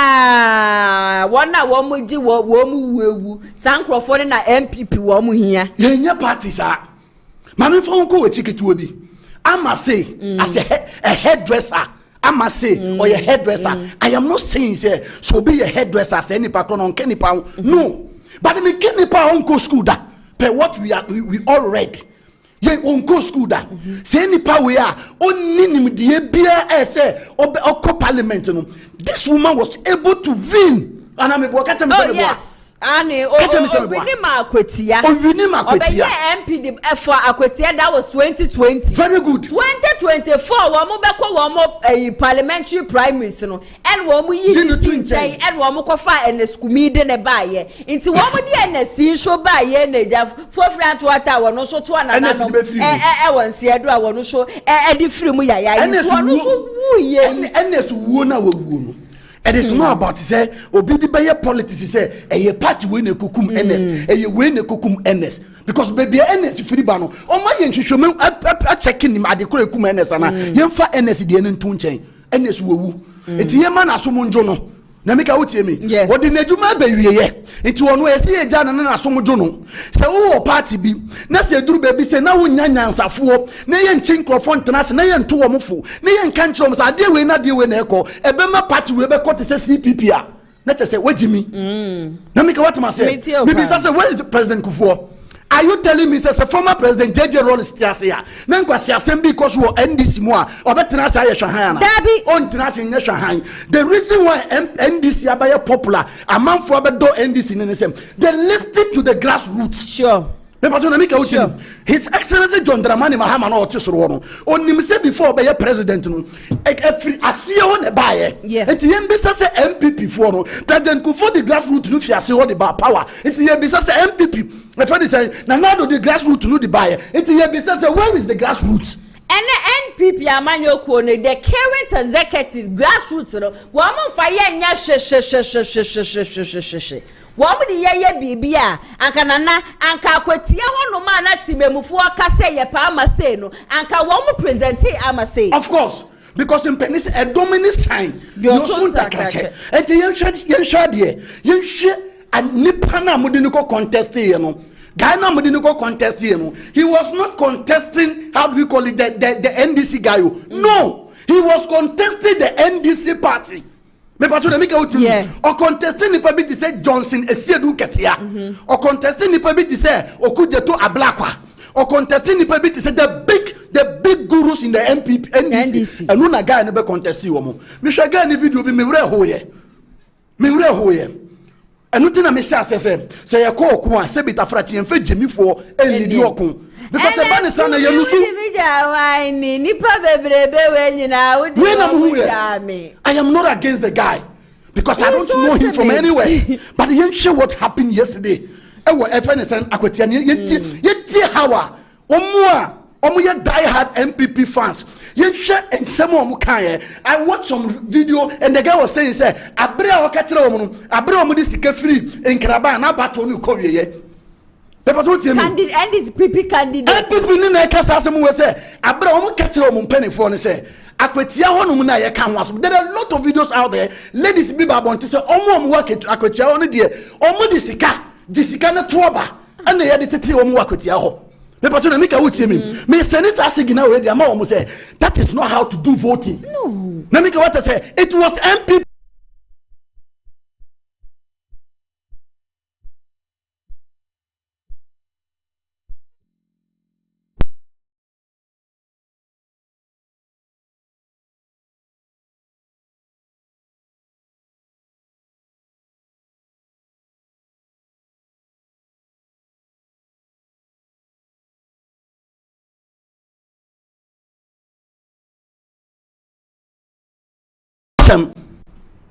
wona wo mu ji wo mu wewu sankrofo ne na MPP wo mu hia yenya party sa mame fo ko wetiketuo bi ama say as a hairdresser ama say or a hairdresser I am not saying say so be a hairdresser say any patron on kenny pa no but me kenny pa on go school da per what we all read ye on go school da say any pa we are onni nim de bia say oko parliament no this woman was able to win and I'm a yes Ani Winima Akwatia. Winima Akwatia. MP for Akwatia, that was 2020. Very good. 2024, Wamobeko parliamentary primaries, and Wamu Yin and Wamukofa and the Skumi didn't buy it. Into Wamudi and the sea show buy Yenja, 4 francs to a tower, no show to another. I want to see a draw, no show, and the Frimuya, and it's Wuna. It is not about to say, Obidi Bayer politics say, a party win a cucum NS, a win a cucum NS. Because baby NS Fribano, or my instrument, I checking him at the curriculum NS and I, for NS the end tune chain, NS woo. It's Yeman Asumun Jono. Namika would tell me, what did you my baby? Into one way, see a Jan and Asumo Jono. So, oh, party be, Nasa do baby say, now when Yans are four, Nayan Chinko Fontanas, Nayan two Omofu, Nayan Cantroms, I deal with not deal with Echo, a Bema party will be caught to say CPPR. Let us say, what Jimmy? Namika what must say, maybe that's where is the President Kufuor? Are you telling me that former President JJ Roll is still here? Nanko Assembly because we end this more or better than Shahana. On international Shanghai. The reason why NDC are popular among for do NDC in the same. They listen to the grassroots. Sure. Sure. His Excellency John Dramani Mahama no Tisoro. Only me say before by president no. I see on the buyer. Yeah. It yen bisa say MPP for no. President Kufuor the grassroots no fi say all the power. It yen bisa say MPP. My friend say na now the grassroots no the buyer. It yen bisa say where is the grassroots? And the NPP amanyo kone the current executive grassroots no. Wa mo fa yen nya she. Wamudi ye bibia anka nana anka Akwatia hono ma na timemufu aka say ye pa amase no anka wamu present amase. Of course, because in penis a dominant sign you soon takrache and yen and nipana mudiniko contest here no Ghana mudiniko contest here no. He was not contesting, how do we call it, the NDC guy. No, he was contesting the NDC party. Me pato na make out or contesting ni pabi say Johnson Esiedu Ketia or contesting ni pabi say Okujeto Ablakwa or contesting ni pabi say the big gurus in the NDC and una guy never contest you mo me hwe guy ni video bi me wure hoye and nothing na me say ye call ko say bita frati en fe jemifo en lidi okun because the man is trying to use I am not against the guy because I don't know him from anywhere. But you share what happened yesterday. Die hard NPP fans. I watched some video and the guy was saying, "Say, Abrea free in Kraba na batonu koye." Candidate and this PP candidate. NPP ni na kasa asem we say abra omo kachire omo mpanifo ne say Akwatia hono na ye kan waso. There are a lot of videos out there. Ladies be babon to say omo work Akwatia hono de omo de sika na toba and ye de tete omo Akwatia ho. Me pato na make wutie me sense asigina we de ama omo say that is not how to do voting. No. Na make what say it was NPP.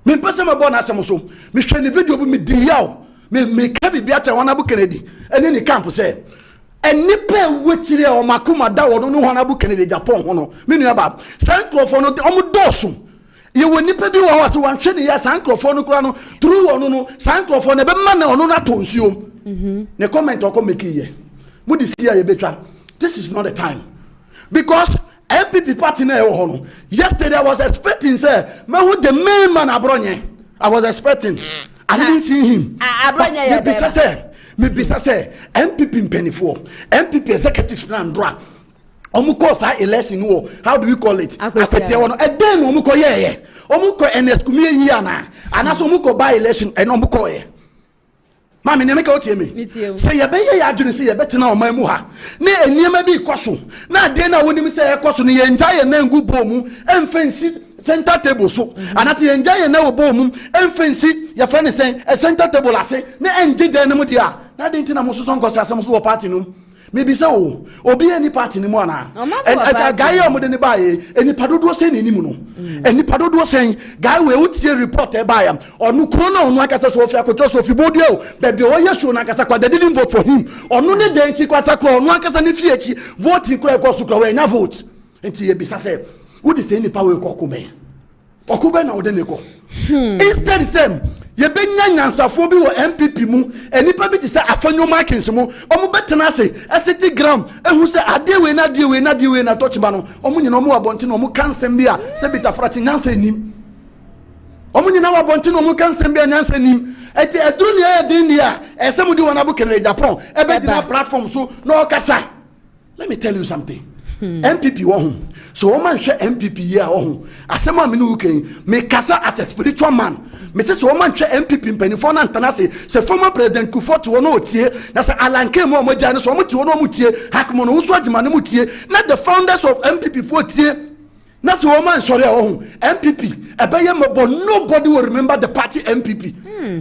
Me pese me born asem so me hwe ne video bi me di yaw me ka bi ata wana bu Kennedy ene ni camp say enipa wetire o makoma da wono no wana bu Kennedy Japan hono me nua ba sankrofo no omo doso ye wonipa bi wo wase wanhwe ne ya sankrofo no kura no tru wono no sankrofo ne be ma na ono na tonsuo ne comment o ko make ye mu di sia ye betwa. This is not the time because NPP party na ewo hono. Yesterday I was expecting say me who the main man Abronye. I was expecting. I didn't see him. Abronye me bisa say NPP mpenifo. NPP executives na ndra. Omuko sa election wo. How do we call it? Akwatia wono. E den omuko ye. Omuko NS kumie yi ana. Anaso omuko by election and omuko ye. Mami ne make otie me say ye be ye adwene say ye betena oman mu ha na eniema bi ikoso na de na wonim say ikoso ne ye nja ye na ngu bomu emfensi center table so and as you enjoy na obo mum emfensi your friend is saying a center table ase na enje dan mu dia na dey ntina mo so nko so asem so wo party no maybe so obi any party ni mo na guy o mo de ni bae eni padodo sen ni mu no eni padodo sen guy we utie report e bae onu kro na onu akasa so ofia koto so fibodi o baby o yesu na akasa kwa they didn't vote for him onu ne den ti kwa sakro onu akasa ni fie echi vote kro e ko so kro we nya vote enti e bisa say who dey say ni power e ko kome okube na ode ne ko instead same ye benya nyansafo bi wo NPP mu enipa bi ti say afanyo markings mu omo betena se esiti gram ehu se ade we na touch ba no omo nyina omo abonti no omo kansem bi a se bitafrati nyansa nim omo nyina abonti no omo kansem bi a nyansa nim eti eduru ne ya din dia esem di wona bu kene Japan ebe di na platform so no kasa. Let me tell you something. NPP wo hu so o man hwe NPP ye a wo hu asema me no ken me kasa as a spiritual man me say so o man hwe NPP mpanifo na ntana se former president Kufuor wo no otie na se alanke mo mo jane so mo tie wo no mo tie hakmo no so agima no mo tie na the founders of NPP for tie na so o man sori a wo hu NPP ebeye mo but nobody will remember the party NPP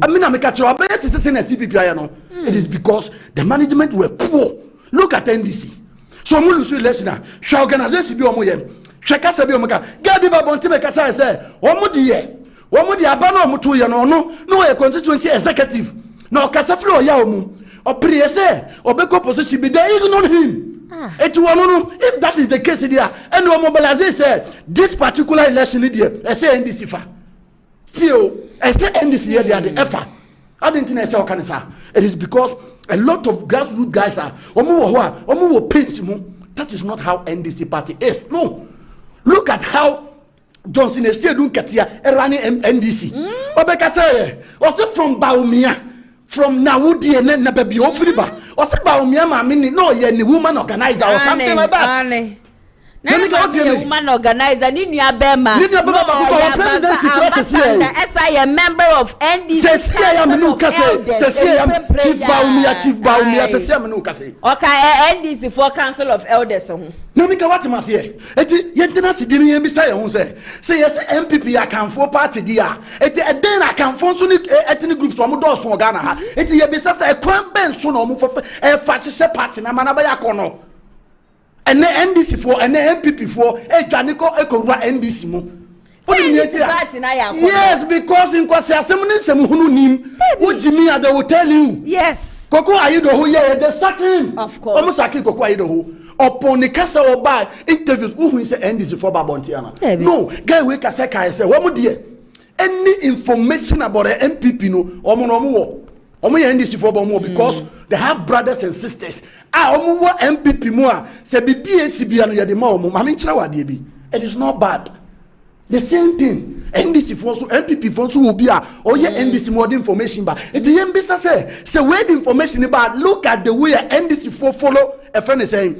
I mean me catch obeye ti say na CPP aye no it is because the management were poor. Look at NDC. So mo lusu lesson hwa organization bi omo yem hwa kasa bi omo ka ga bi ba bonti me kasa say omo di aba na omo to ye no no ye constituency executive na kasa free o ya omo o pray say obeko position bi they ignore him it no if that is the case there and o mobilize say this particular election there say NDC fa still say NDC here they the effort I didn't think I say okanisa. It is because a lot of grassroots guys are omo pains mu. That is not how NDC party is. No. Look at how Johnson is still doing Katia running NDC. Obeka say also from Baumia from Naudi and na baby ofriba. Also Baumia ma mean no ye ni woman organizer or something like that. Let me go to the woman organizer. Nini Abema. Nini Abema because president SI a member of NDC. Sesi am no kase. Sesi am Chief Baumia. Sesi am no kase. Okay, NDC for Council of Elders. No me ka what must here. Eti yentena sidini yen bisa ye say yes NPP account for party dia. Eti eden account for so ni ethnic groups so mo dos for Ghana ha. Eti ye bisa say kwan ben so no mo for fashion party na manaba ya kono. And the NDC for and the NPP for Janiko Ekora NDC mu. Yes, because in Kwasi Assembly Semuhunu nim, what Jimmy they will tell you. Yes. Koko Aido who yeah, they sack him. Of course. Almost like Koko Aido who upon the castle or by interviews who is NDC for Babontiana. No, guy we Kaseka say, what would you? Any information about the NPP no, Omo NDC for Bomo because they have brothers and sisters. Omo NPP more say BPACB and yade ma omo mami chira wade bi. It is not bad. The same thing. NDC for so NPP for so will be NDC more information ba. The MBSA say where the information about look at the way NDC for follow a friend is saying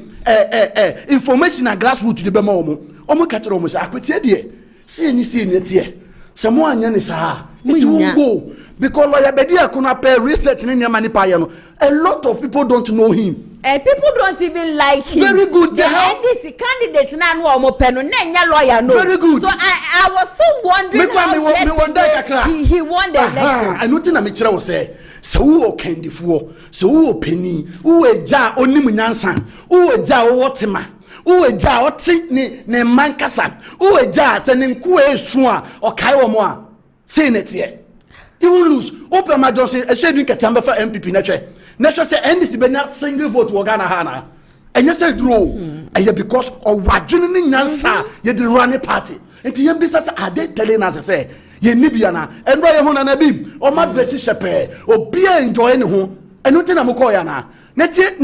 information and grassroots the be ma omo catch omo say akwatia de see ni tie. Se mo anya ni sa it won't go because lawyer bedia kuna pay research ni nyama ni pa ye no. A lot of people don't know him. And people don't even like him. Very good. The NDC candidates na no omo peno na lawyer no. Very good. So I was still wondering how he won the election. I know na me kire wo say wo kandifuo, so wo peni, wo eja onim nyansan, wo eja wo tema. Wo eja oti ne mankasa, wo eja se ne nko esu a okai wo mo a say net here. You will lose. Open my door say a shade Katemba for MPP nature. Nature say NDC be not single vote to Ghana Hana. And you say draw. And because of what Juni Nyansa, you the running party. And the business are they telling us say, ye Nibiana, and Roy Hona Nabim, or my blessed shepherd, or be enjoying home, and nothing Amokoyana. Netie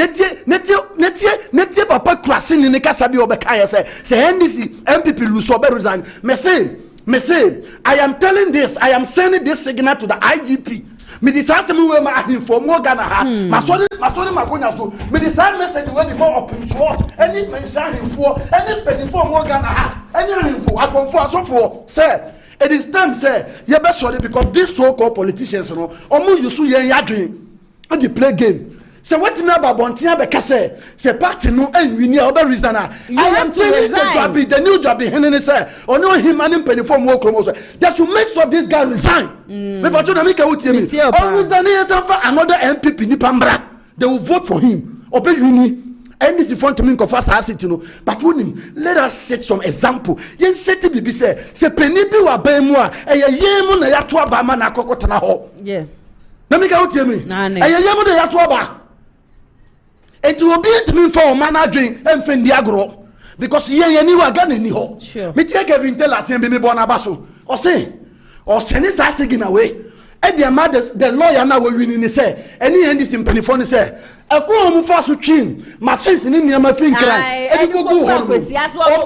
papa crossing in the Casabi or Bekaya say NDC MPP lose or resign. Me say, I am telling this, I am sending this signal to the IGP. Me decide me where my inform more Ghana ha. Masori makonya so. Me decide message where the more open so. Any mention him for any penny for more Ghana ha. Any info I confirm so for. Say, it is time say, you be sorry because these so-called politicians no, omo yusu yen yadwin. And they play game. So what me about Bontia Becase? Say party no and we near other reason. I am telling the new job be Henry say, or no him and penny from work just to make sure this guy resign. But to make out to me. Always the near for another NPP Nipambra. They will vote for him. Open uni. And this is front to me of us as it, you know. But let us set some example. Yen set to be say penny be wa bemwa e ye mu na ya to aba ma na kokotana ho. Yeah. Na me ka o tie me. E ye mu na ya to aba. It will be to me for man adwin emfendi agro because ye ni wa ga na ni ho. Me tie Kevin tell us be me born abaso. O say ni sa sigin away. E dey ma the lawyer na we win ni say any end this penifo ni say ekwo mu fa so twin machines ni niam fin kran e bi go ho o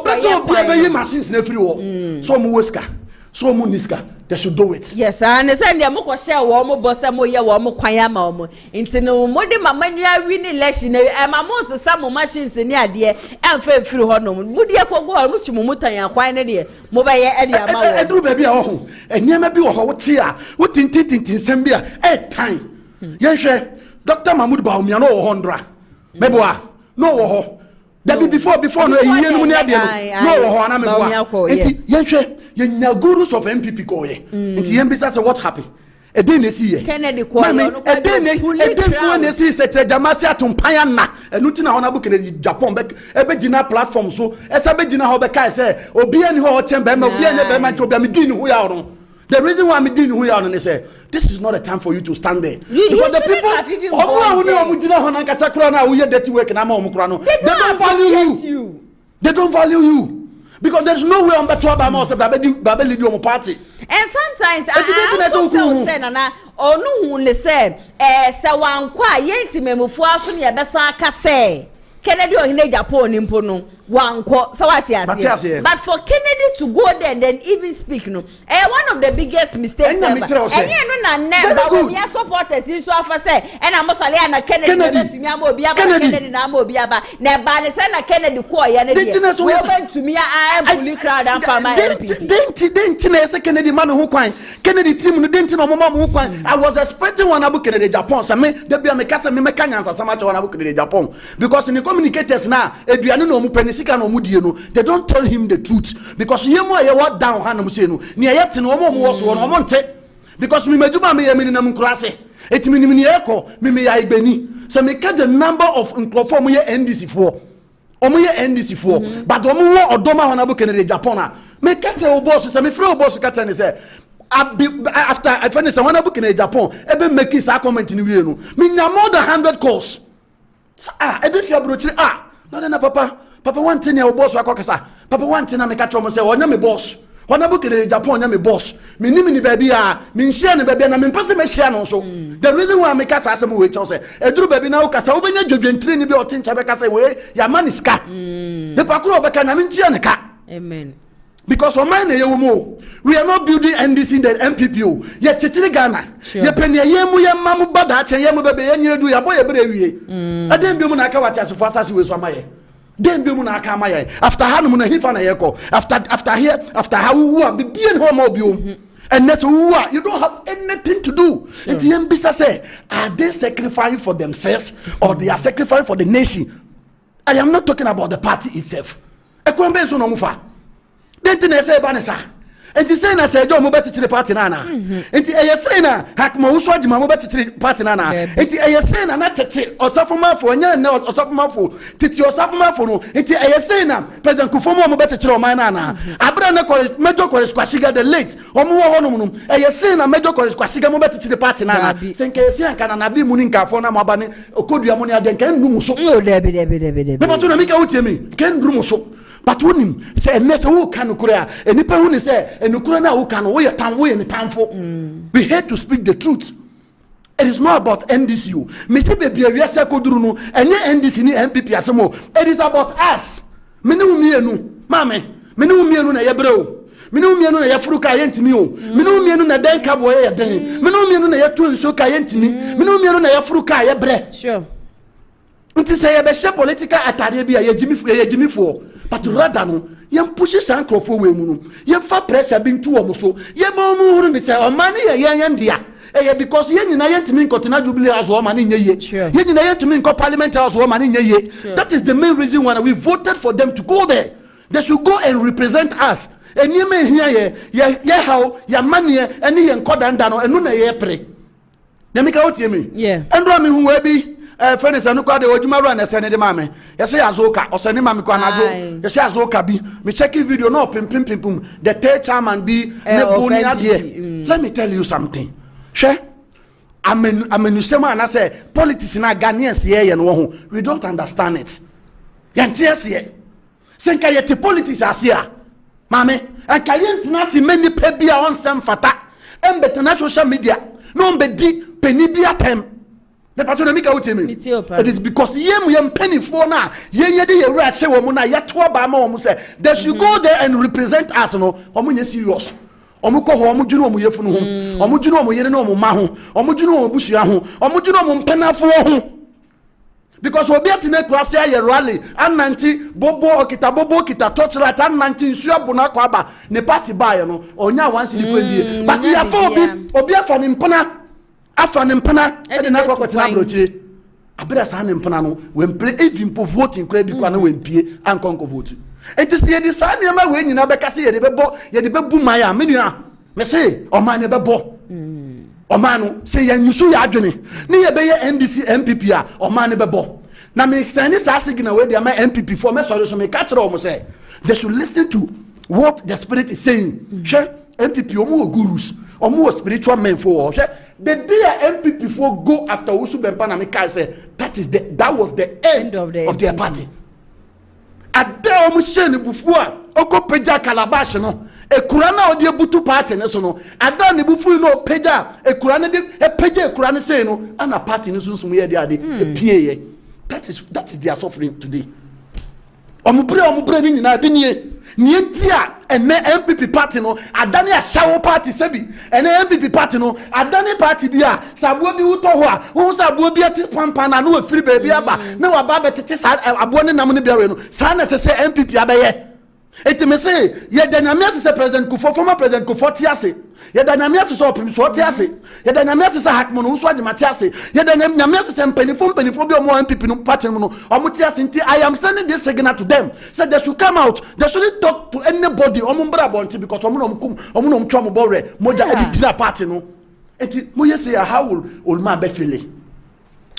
beto bi be yi machines na free wo so mu weska so mu niska they should do it. Yes, and say dem ko share wo mo boss mo ye wo mo kwan ama mo nti no mo de mama nua win election e ma mo sesa mo machines ni ade emfa free ho no mo de ko go ho mo twi mo mutan akwan ne de mo ba ye e de ama wo eduru ba bi a wo ho eniema bi wo ho wo ti a wo tintintin sem bi a time ye hwe Dr. Mahmoud Baumia no 100 meboa no wo ho that be before no eyiye no ni ade no wo ho na meboa enti ye hwe ye nya gurus of NPP ko ye enti ye mbisa say what happened e dey na see ye Kennedy ko no e dey ko na see say jamasi atompan na enu ti na ho na bu Kennedy Japan be gina platform so e sa be gina ho be kai say obi ani ho chemba ma obi ani be ma nto be me din hu ya oro. The reason why I'm doing who you are, and they say this is not a time for you to stand there. Because the people they don't value you. They don't value you. Because there's no way on better about Babel party. And sometimes I say Nana or no who say Sawan Kwa Yenti Memufua Sunia Besaka say Kennedy or Hine Japan impono. One quote, so what but for Kennedy to go there and then even speak, no, one of the biggest mistakes ever. And we are supporters in so far say, and I must say, Kennedy, Kennedy, Kennedy, to me, I am fully crowd and for my MP. Kennedy man who quine, Kennedy team, didn't know Mama who quine. I was expecting one about Kennedy Japan, so me, there be a mechanic, Mekanyans, so much on about Kennedy Japan. Because in the communicators now, if you are no penny. They don't tell him the truth because you more what down Hanum say no near yet no more was one monte because me mejuba me yeminam krase it minimini eko me ya ibeni so me get the number of nkrofo ye NDC for NDC for but omo wo odoma honabu Kennedy Japan me get say boss say me free boss ka tell say after I finish honabu Kennedy Japan ebe make his comment ni we no me nya more than 100 calls ebe fia brochi no na papa one thing your boss wakokasa papa one thing na me catch omo say onya me boss wana bu Kennedy Japan onya me boss me ni baby a me share ne baby na me pese me share no so the reason why me kasa asem we che say eduru baby na ukasa wo benya dwodwentire ni bi otincha be kasa we ya maniska me pakuro be ka na me ntia ne ka amen because on mine we are not building NDC in the NPP ye chichiri Ghana ye penia ye mu ye mamu bada che ye mu bebe ye nyiredu ya boy bre wie adem bi mu na AKWATIA so asase we so amaye dem bi mu na aka amaye after hanu mu na hifa na ye ko after here after how be bien ho ma bi and that's what you don't have anything to do. It's the ambisa say are they sacrificing for themselves or they are sacrificing for the nation? I am not talking about the party itself. Ekwembe so no mufa denti na say banesa enti say na say jo mo betichire party na na enti eye say na hakma wo so agima mo betichire party na na enti eye say na na tete osofomafo nya na osofomafo titi osofomafo no enti eye say na president kufomo mo betichire o man na na abra na major college kwashiga the late omo wo ho no no eye say na major college kwashiga mo betichire party na na senke eye say nka na bi mu ni nka fo na mo aba ne okodua mo ni ade nka ndu mu so me batu na mika wutie mi ken ndu mu so but when say unless who can ukura enipa hu ni say enukura na who can wo ye tan wo ye ni tanfo we hate to speak the truth. It is not about NDCU me say be bia wiase koduru no enye NDC ni NPP asemo it is about us me ne umienu mame me ne umienu na ye breo me ne umienu na ye furu ka ye ntimi o me ne umienu na den ka bo ye den me ne umienu na ye to nso ka ye ntimi me ne umienu na ye furu ka ye bre sure unti say ye be she political atade bia ye jimi fo but rather no yem push sankrofo we mu no yem fa pressure bi ntu omo so yem omo huru mi say o man ye dia because yen nyina yentimi nkotena jubilee house wo mani nye ye yen nyina yentimi nkọ parliament house wo mani nye ye. That is the main reason why we voted for them to go there. They should go and represent us. And you may hear ye how ya money and ye nkoda no enu na ye pre. Nyamika what you mean? Yeah. And me who we be friends anu kwa de ojuma ro na se ne de mame. Ye say azoka o se ne mame kwa najo. Ye say azoka bi. Me checking video no pim. The third chairman be ne boni ade. Let me tell you something. She amenusema na say politics na Ghanaians ye no ho. We don't understand it. Yantie ye. Senka ye te politics asia. Mame, and Kayentina si many pebia on some fata, and better social media, no be di penibia tem. The patron make out me. It is because yem penny for now, ye de rush womuna yatwa ba ma say they should go there and represent us no, omunye serious. Omuko ho omujuno omu yefunu ho, omujuno omu yere no omu ma ho, omujuno omu busua ho, omujuno omu mpenafo ho. Because we be at the Grassroots ye rally and 90 bobo kita torchlight and 90 nsua bona kwaba ne party buy no onya once the kwendie but ya for obi afa ne mpana e de na kwakwatina brochire abira sa ne mpana no we play even po voting kra bi kwa na we mpie ankonko vote enti se ye di sa ne ma we nyina be kase ye de bebu maya menua me say o ma ne bebo Omanu say ya nyusu ya adwene ne ye beye NDC NPP a omane bebo na me send sa signal we dey my NPP for me sorry so me catch o mo say they should listen to what the spirit is saying. NPP omo gurus omo spiritual men for the day NPP for go after Usu Bempa na me kai say that was the end of their party. Ade omo shene bufu a okopeja calabash no ekura na odi ebutu party ne so no ada ne bufu no peja ekura ne de peja ekura ne say no ana party ne sunsun ye de ade epie ye. That is their suffering today. Omubre ni nyina bi nie ntia ene NPP party no adane a shawo party sebi ene NPP party no adane party bi a sabo bi wuto ho a wo sabo bi ati pampa na no afiri ba bi aba na wa ba betete sa abo ne nam ne bia we no sa na se NPP abaye. Eti me say ye dynamic se president Kufo former president Kufo tiase ye dynamic se opim so tiase ye dynamic se hakmo no so agima tiase ye dynamic se mpanifo bi omo NPP no party no omo tiase nti I am sending this signal to them said they should come out, they shouldn't talk to anybody omo mbra bonti because omo no twa mo bore moja editira party no eti mo ye say how will ma be feeling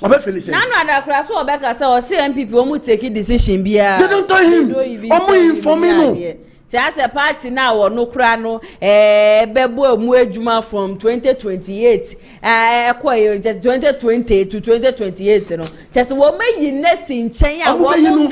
Nanu adakura so obeka say o say NPP omu take decision bia. They don't tell him. Omu inform no. Say as a party now wo no kura no bebo emu ejuma from 2028 just 2020 to 2028 no. Just wo meyi nesi nchen ya wo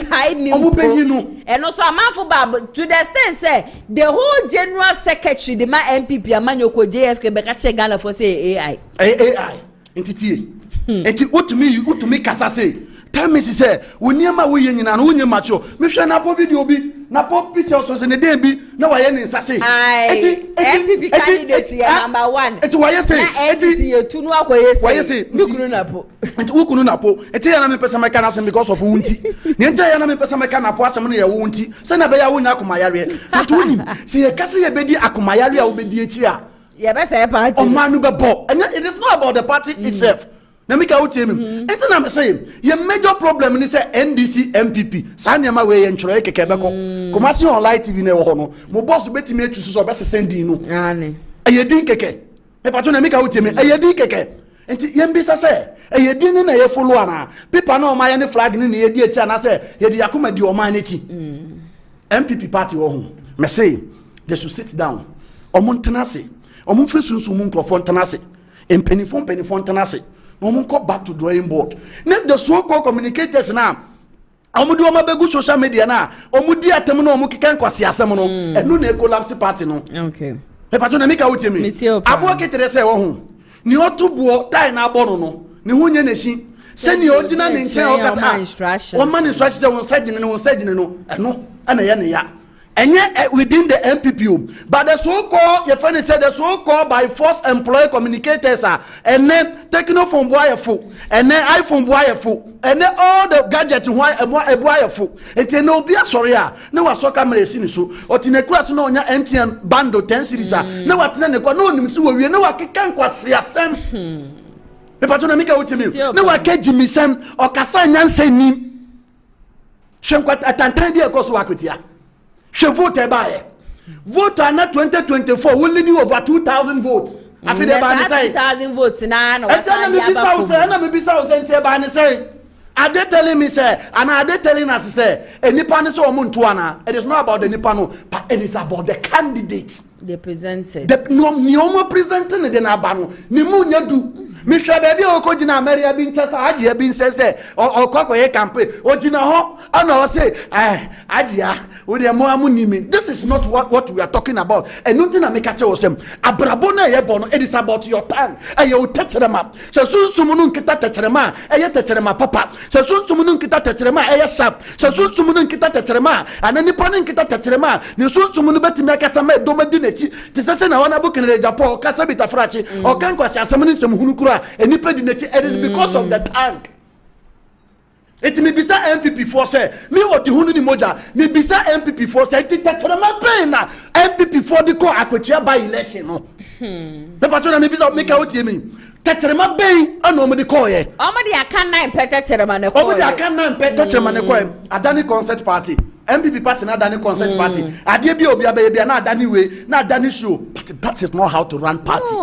kai ni. Omu peyi no. And also amanfo bab to the extent say the whole general secretary the ma NPP amanyoko JFK beka che Ghana for say AI. AI. Entity. Eti utumi kasa say tell me say woniema we nyina no wonye macho me hwe na po video bi na po picture so se ne den bi na wa ye ne nsa say eti NPP candidate ya number 1 eti wa ye say eti ye tunu akoye say wa ye say mikunu na po eti ukunu na po eti ya na me pesa meka na say because of wunti ne enti ya na me pesa meka na po asem no ye wunti say na be ya wonya akomayare but woni say ye kase ye bedi akomayare a wo bedi echi a ye be say party o manu be bo and it is not about the party itself. Na make out him. Eti na me say your major problem ni say NDC MPP. Sa na ma we ye nchoro keke beko. Kumasi on light TV na wo no. Mo boss betimi atwusu so be sending no. Ane. Ayedin keke. Me pato na make out him. Ayedin keke. Enti ye mbisa say ayedin ni na ye follow ana. People na o ma ye ne flag ni na ye di echi ana say ye di yakoma di o ma na echi. MPP party wo ho. Me say they should sit down. Omo ntenase. Omo mfre sunsun mu nkrofo ntenase. Empenifo ntenase. No go back to drawing board. Let the so-called communicators now. Omu di oma begu social media na. Omu di atemu no omu kikan kwasi asem no. Enu na collapse party no. Okay. Me pato na mika wuti mi. Abo ketere se wo hu. Ni otu buo tai na agbo no. Ni hu nye neshi. Se ni ogina ne nchen o kasa. O man instruction se won side ne no. Enu ana ya ne ya. within the NPP, but the so-called, your friend said the so-called by force employee communicators are, and then taking off from wireful, and then iPhone wireful, and then all the gadgets wireful. It no be a sorry, no was so camera sinisu, or in a class no MTN bando 10 series. No, what then the no, so we know what can quasi a sem. The patron make out to me. No, I can't Jimmy Sam or Kassan Yansen Nim. Shankwat at Tantandia Koswakitia. She vote by vote on 2024 will lead you over 2,000 votes. I feel about 2,000 votes now. I tell me say, are they telling me say, and are they telling us say, a Nipan is Muntuana? It is not about the Nipano, but it is about the candidate. They presented. The no presenting the Nabano. Nimunya do. Mr. Baby Okojina Maria bin Chasa Ajia bin says or Kokoye campaign or Jina Ho and I say Ajia with the Moamunimi. This is not what we are talking about. And nothing I make a chose them. Abrabona Yebono, it is about your tongue. And you touch them up. So soon Sumunun Kita Tetrema, a Tetrema Papa. So soon Sumunun Kita Tetrema, a sharp. So soon Sumunun Kita Tetrema, and any panin Kita Tetrema. You soon Sumunubeti Makasame Domadinechi. This is a one book in the Japan, Casabita Frachi, or Kankwasa, summoning some Hunukura. And it is because of the tank. It may be some NPP for say, me what the Hununi Moja, may be some NPP for say, it that's my pain now. NPP for the core AKWATIA by election. The patron may be some make out to me. Tetrema Bay, I know the core. Omadi I can't nine pet Tetremane. Omadi I can't nine pet Tetremane. A Danny concert party. MPP party, not Danny concert party. I did be a baby, not Danny way, not Danny show. But that is not how to run party.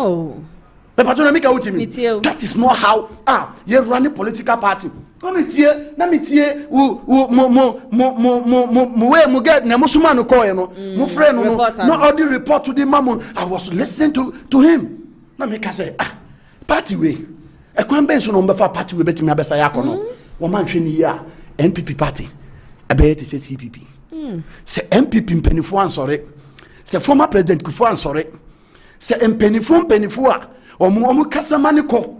The patron make out to me. That is not how you run a political party. Come here, let me hear mo get Namusumano Koyano, mo friend, no audio report to the mammon. I was listening to him. Let me say, party way. A convention on before party we bet me a besayakono. Woman ya NPP party. I bet it says CPP. Say MPP Penifua, sorry. Say former President Kufuan, sorry. Say Penifua. Omu kasamani ko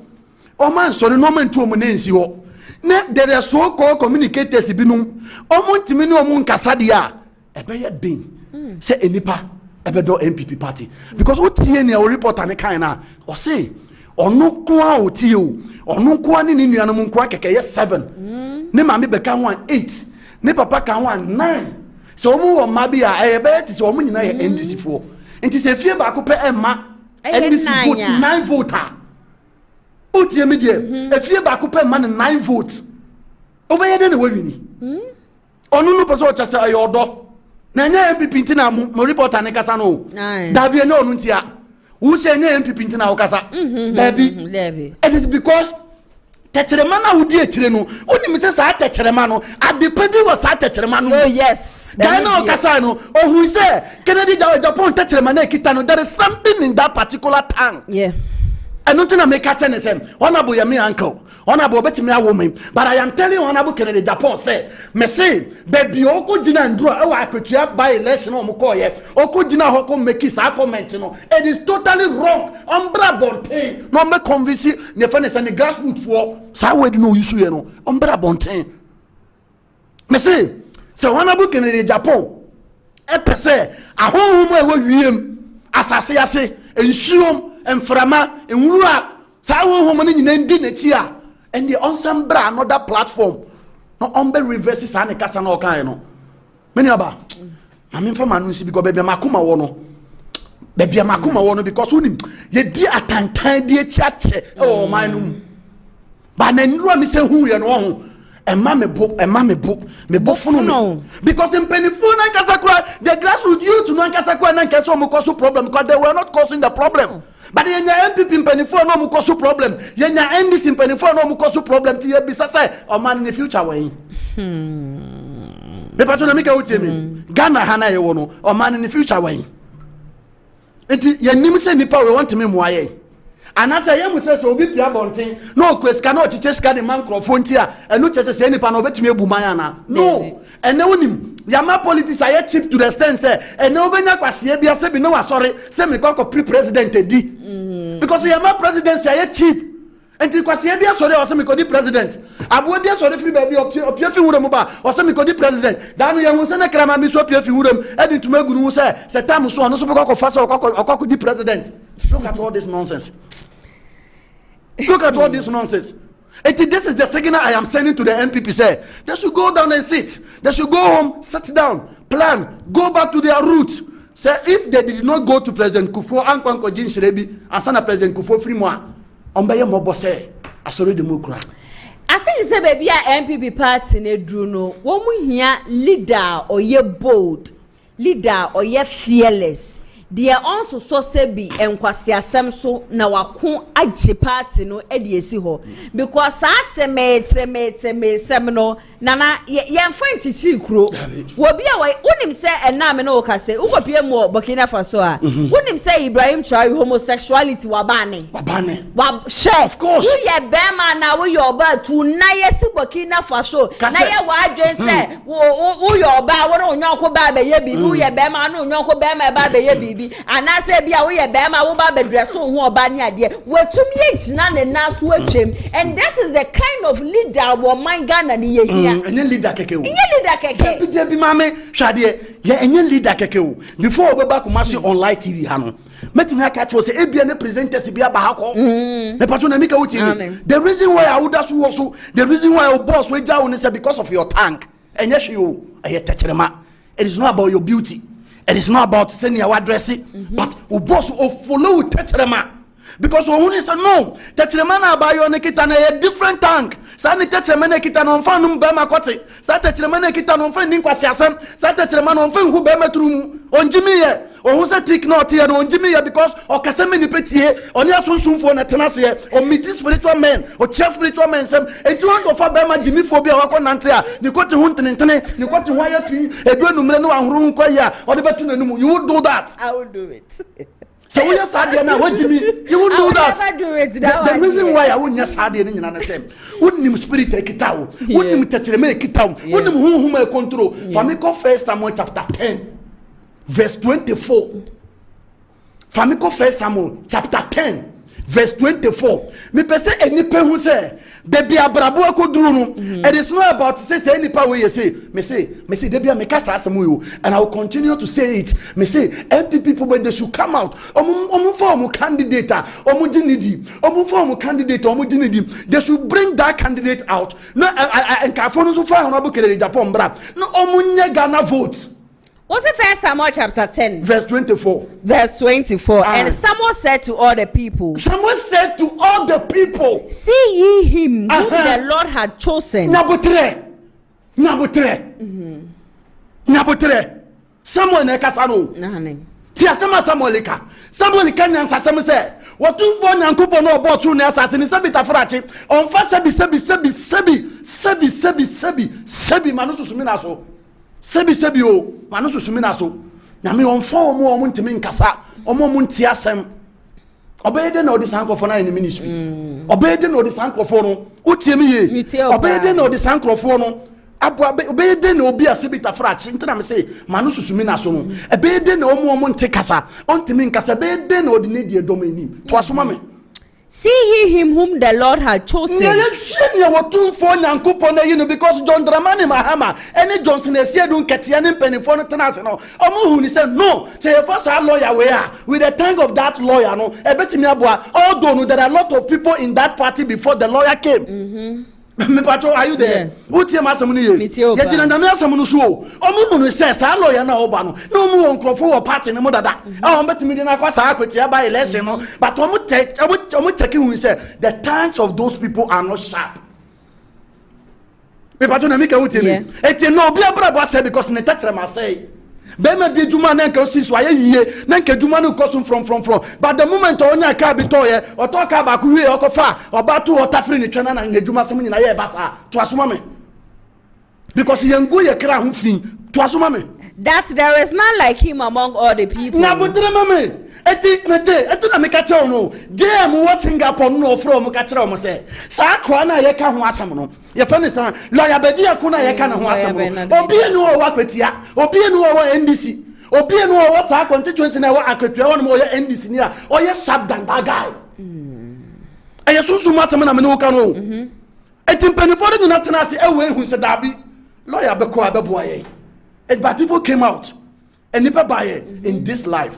oman sori no man to omu nensi ho ne there so called communicators binum omu ntimi ne omu nkasa dia ebe ye den say enipa ebe do NPP party because what tie ne o reporter ne kan na o say onu ko a o tie o onu ko ani ni nuanom nko akeke ye 7 ne ma me be kan 8 ne papa kan 9 so omu o ma bi a ebe ti so omu nyina ye NDC fo nti se fie ba ko pe emma NDC vote 9 voter. Uti media. If you back up man 9 votes. Obey then we ni. Onu no person chase ayodo. Na nya MPP ntina mo reporter ne kasa no. Da bi na onu ntia. Who say nya MPP ntina o kasa. Da bi. It is because Tetrema na wudi etire no. Oni mi se sa Tetrema no. Adepa bi was sa Tetrema no. Oh yes. Ghana o kasa no. Oh who say Kennedy Japan Tetrema na kita no. There is something in that particular tongue. Yeah. And nothing I make a ten is honorable your me uncle. Honorable bet me a woman. But I am telling you honorable Kennedy Japan say, me say, baby oko jina and draw I could by election or Mukoye. Oko jina hoko make his comment. It is totally wrong. Umbra bonte. No me convince you ne furnace and the grassroots for sa we no issue you know. Umbra bonte. Me say, so honorable Kennedy Japan. E per se a home we wiem asase ase ensuom enframa enwura sa wo ni nyina ndi na chi a and the onsam bra another platform no ombe reverses an kasa na okan no many aba na me fama no si because baby makoma wo no because unim ye di atantan di chache oh manum ba na nru mi se hu ye no ho Emma me book no because in Penifuna and Kasakwa, the grassroots youth to Nankasakwa and Kaso Mukosu problem because they were not causing the problem. But in your MPP in Penifuna no Mukosu problem, Yenya NDC in Penifuna no Mukosu problem to be such a man in the future way. The patron make out to me Ghana Hana Yono or man in the future way. It Yanimse Nipa we want to me moye. And as I am says, so be bonting. No, quest cannot just get the microphone here and not just any pan over to me bumayana. No, and no him. Yama politics are cheap to the stand, say, and no when I was here, be a sebi no sorry, semi cock pre-president D. Because Yama presidency are cheap. enti kwase bia sori o se me kodi president abo bia sori free baby opie fi wuram ba o se me kodi president dan ye hu se na krama mi so opie fi wuram edi ntuma gunu se tam so no so be ko fa se okoko di president. Look at all this nonsense. Look at all this nonsense. This is the signal I am sending to the NPP. Say they should go down and sit. They should go home, sit down, plan, go back to their roots. Say if they did not go to President Kufuor, Ankwanko Jin Shirebi, and Sana President Kufuor Fremwa, Ombeye Mobose, Asori Democrat. I think say baby NPP party ne drew no. Womu here leader or ye bold, leader or ye fearless. Dear also so sebi enkwasi asem so na wako agye party no ediesi ho because me sem no nana ye mfa nchichi kro wobi a wonim se enna me no ka se ukopie mu Burkina Faso a wonim se Ibrahim Traore homosexuality wabane chef of course you ye bema na wo your ba tu na ye si Burkina Faso na ye wa adwen se wo your ba wo no nyonko ba be ye bibi wo ye bema no nyonko bema ba be ye bibi anase bia wo ye bema wo ba be dress ho oba ni ade watumi egina ne naso atwem and that is the kind of leader wo man Ghana ni ye hia enye leader keke bi mame hwade ye enye leader keke o before obeba Kumasi online TV ha no metumi aka to say ebia ne presenters bia ba ha ko me pato na mika wuti the reason why I would also the reason why your boss we ja won say because of your tank enye hwe o eye techerema. It is not about your beauty. It is not about saying your address, but your boss will follow techerema. Because when say no, techerema na ba yo ne kita na a different tank. Sa ne techerema ne kita no mfa no ba makote. Sa techerema ne kita no mfa ni kwasi asem. Sa techerema no mfa hu ba matrum onjimi ye. Ohun say trick not here no onjimi ye because o kaseme ni petie oni asunsunfo na tenase ye o meet spiritual men o chief spiritual men sem enti won go fa ba ma jimi fo bia wakọ nante a ni kwoti hu ntene ni kwoti hu afi edu enumre no ahoro nko ya o de betu nanum. You would do that. I will do it. So we are sad now. What Jimmy? You won't do that. Never do it. The reason why I wouldn't just sad in the same. Wouldn't him spirit take it out? Wouldn't him touch the make it out? Wouldn't him whom control? For me, go first Samuel chapter 10, verse 24. For me, go first Samuel chapter 10, verse 24. Me pese any pen who say. Baby abrabo akoduru no. It is not about to say any power you say. Me say debia me kasa asamu and I will continue to say it. Me say NPP people they should come out. Omu form candidate, omu dinidi. Omu form candidate, omu dinidi. They should bring that candidate out. No and ka fonu so fa honorable kele Japan bra. No omu nye Ghana vote. What's the first Samuel chapter 10? Verse 24. Verse 24. And Samuel said to all the people. Samuel said to all the people. See ye him whom the Lord had chosen. Nabutre. Samuel ne kasano. Ti asema Samuel ka. Samuel ka nyansa asem se. Wotumfo nyankopɔ no ɔbɔ tru ne asase ne sebi tafrache. Onfa sebi manu susumi na so. Sebi o manu susumi na so. Nyame onfa omo ntimi nkasa. Omo nti asem. Obeyede na odi sankofo na in ministry. Obeyede na odi sankofo no. Utiemi ye. Obeyede na odi sankofo no. Obeyede na obi asebi tafrache. Ntina me say manu susumi na so no. Obeyede na omo nti kasa. Ontimi nkasa. Obeyede na odi ne die domani. To asoma me. See ye him whom the Lord had chosen. Because John Dramani Mahama, any Johnson is here doing Katian penny for the Tenasino. Omu said, no, say first our lawyer we are with the thank of that lawyer. No, I bet me although there are a lot of people in that party before the lawyer came. Me pato, are you there? Uti masamuni ye. Yajina ndamia samunu suo. Omu says our lawyer na obano. No mu onkrofo party ne modada. I bet me na kwasa akwati by election no. But omu checking we say the times of those people are not sharp. Me pato na mika uti me. Eti no bi abrabo say because ne tetre ma say. Bema bi juma na nka siso aye yiye na nka juma no koso from but the moment onya ka bi to ye otoka ba ku wie okofa obatu otafri ni twena na juma sem nyina ye basa to asoma me because yengu ye kra ho fin to asoma me that there is none like him among all the people na botre mame eti na me ka tell no dem wo Singapore no from ka tell mo say sa kwa na ye ka ho asem no ye fa ni sa lawyer bedi akuna ye ka na ho asem no obi enu o wa kwetia obi enu o wa NDC obi enu o wa fa constituency na wa akwetua won mo ye NDC ni a o ye sharp than that guy e yesusu ma asem na me no ka no etim penifo de na tena se ewe hu se dabi lawyer be ko abeboa ye but people came out and nipa buy in this life.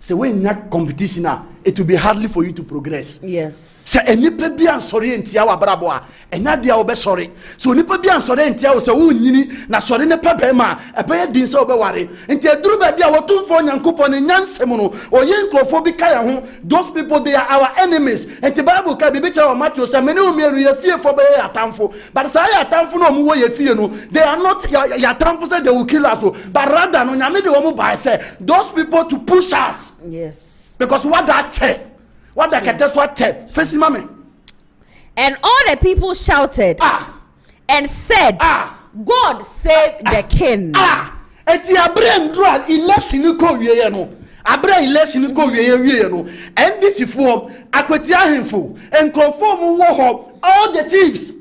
So when you have competition, it will be hardly for you to progress. Yes. So nipa bi ansori entia wa braboa, enya dia obe sorry. So nipa bi ansori entia wo se wo nyini na sorry ne pepe ma, ebe din se obe ware. Enti eduru ba bia wotumfo nyankopon ne nyansem no, oye nkrofo bi ka ya ho, those people they are our enemies. Enti Bible ka bi cha wa Matthew say many umienu ye fie fo be ya atamfo. But say ya atamfo no mu wo ye fie no, they are not ya atamfo say they will kill us, but rather no nyame de wo mu buy say those people to push us. Yes. Because what that check, what that can test what check, facing mommy. And all the people shouted and said, God save the king. And the Abraham drug election ko wiye no. Abraham election ko wiye no. And this form AKWATIA himfo and conform wo all the chiefs.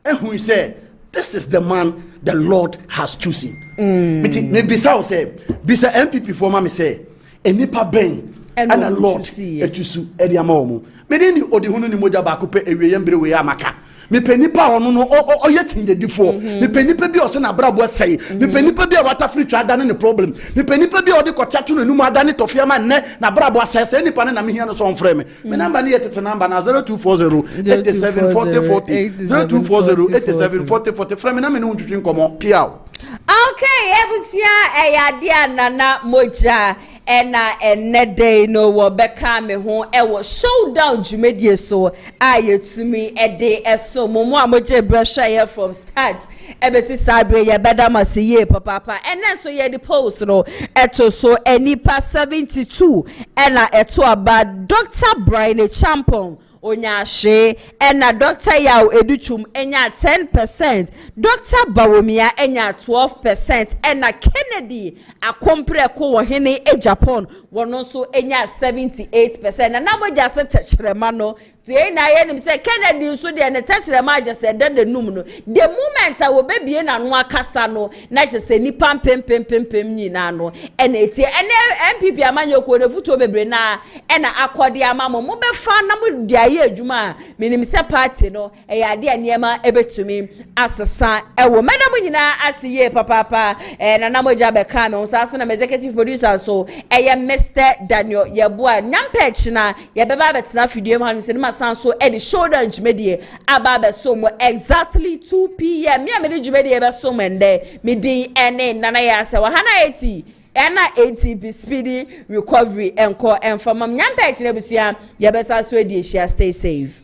And who say, this is the man the Lord has chosen. Me bisa say, bisa NPP for me say, enipa ben and a Lord etusu edi amawo me dey ni odi hunu ni moja ba ko pe ewie mbre we amaka me penipa ono no oyetin de difo me penipa bi o se na brabo sei me penipa bi a wata free try da ne problem me penipa bi o de kotia to no mu ada ne tofia ma ne na brabo asese nipa ne na me hia no so on frame me number ne yetete number na 0240 8740 0240 8740 frame na me no ntwitwi nkomo piao. Okay, ebusia eyadia nana moja ena day no wo beka me ho e wo showdown jumedie so ayetumi ede eso momo amoje brasha from start ebesi sabre ye beda masiye papa ena so ye the post no eto so enipa 72 ena eto aba Dr. Brian Champong Onyashe ena Dr. Yao Educhum enya 10%, Dr. Bawumia enya 12%, ena Kennedy akompre ko wo hene Japan wono so enya 78%. Na namo jase techrema no to na ye nim say Kennedy so de ne techrema jase de num no the moment a wo bebie na no akasa no na jase ni pam nyina no ena etie ena NPP amanyoko ne futo bebre na ena akode amamo mo be fa na mo dia adwuma minim se party no eyade aniema ebetumi asesa ewo madam nyina asiye papa na namoja be ka me so asena executive producer so Mr. Daniel Yeboa nyampech na yebeba betena fidie ma se ma san so e the shoulder jmedie aba so mo exactly 2 p.m. me amede jmedie be so mende me din ene nana ya se wa hana 80 ena ATP speedy recovery enko enfamam nyampech na busia yebesa so edi share stay safe.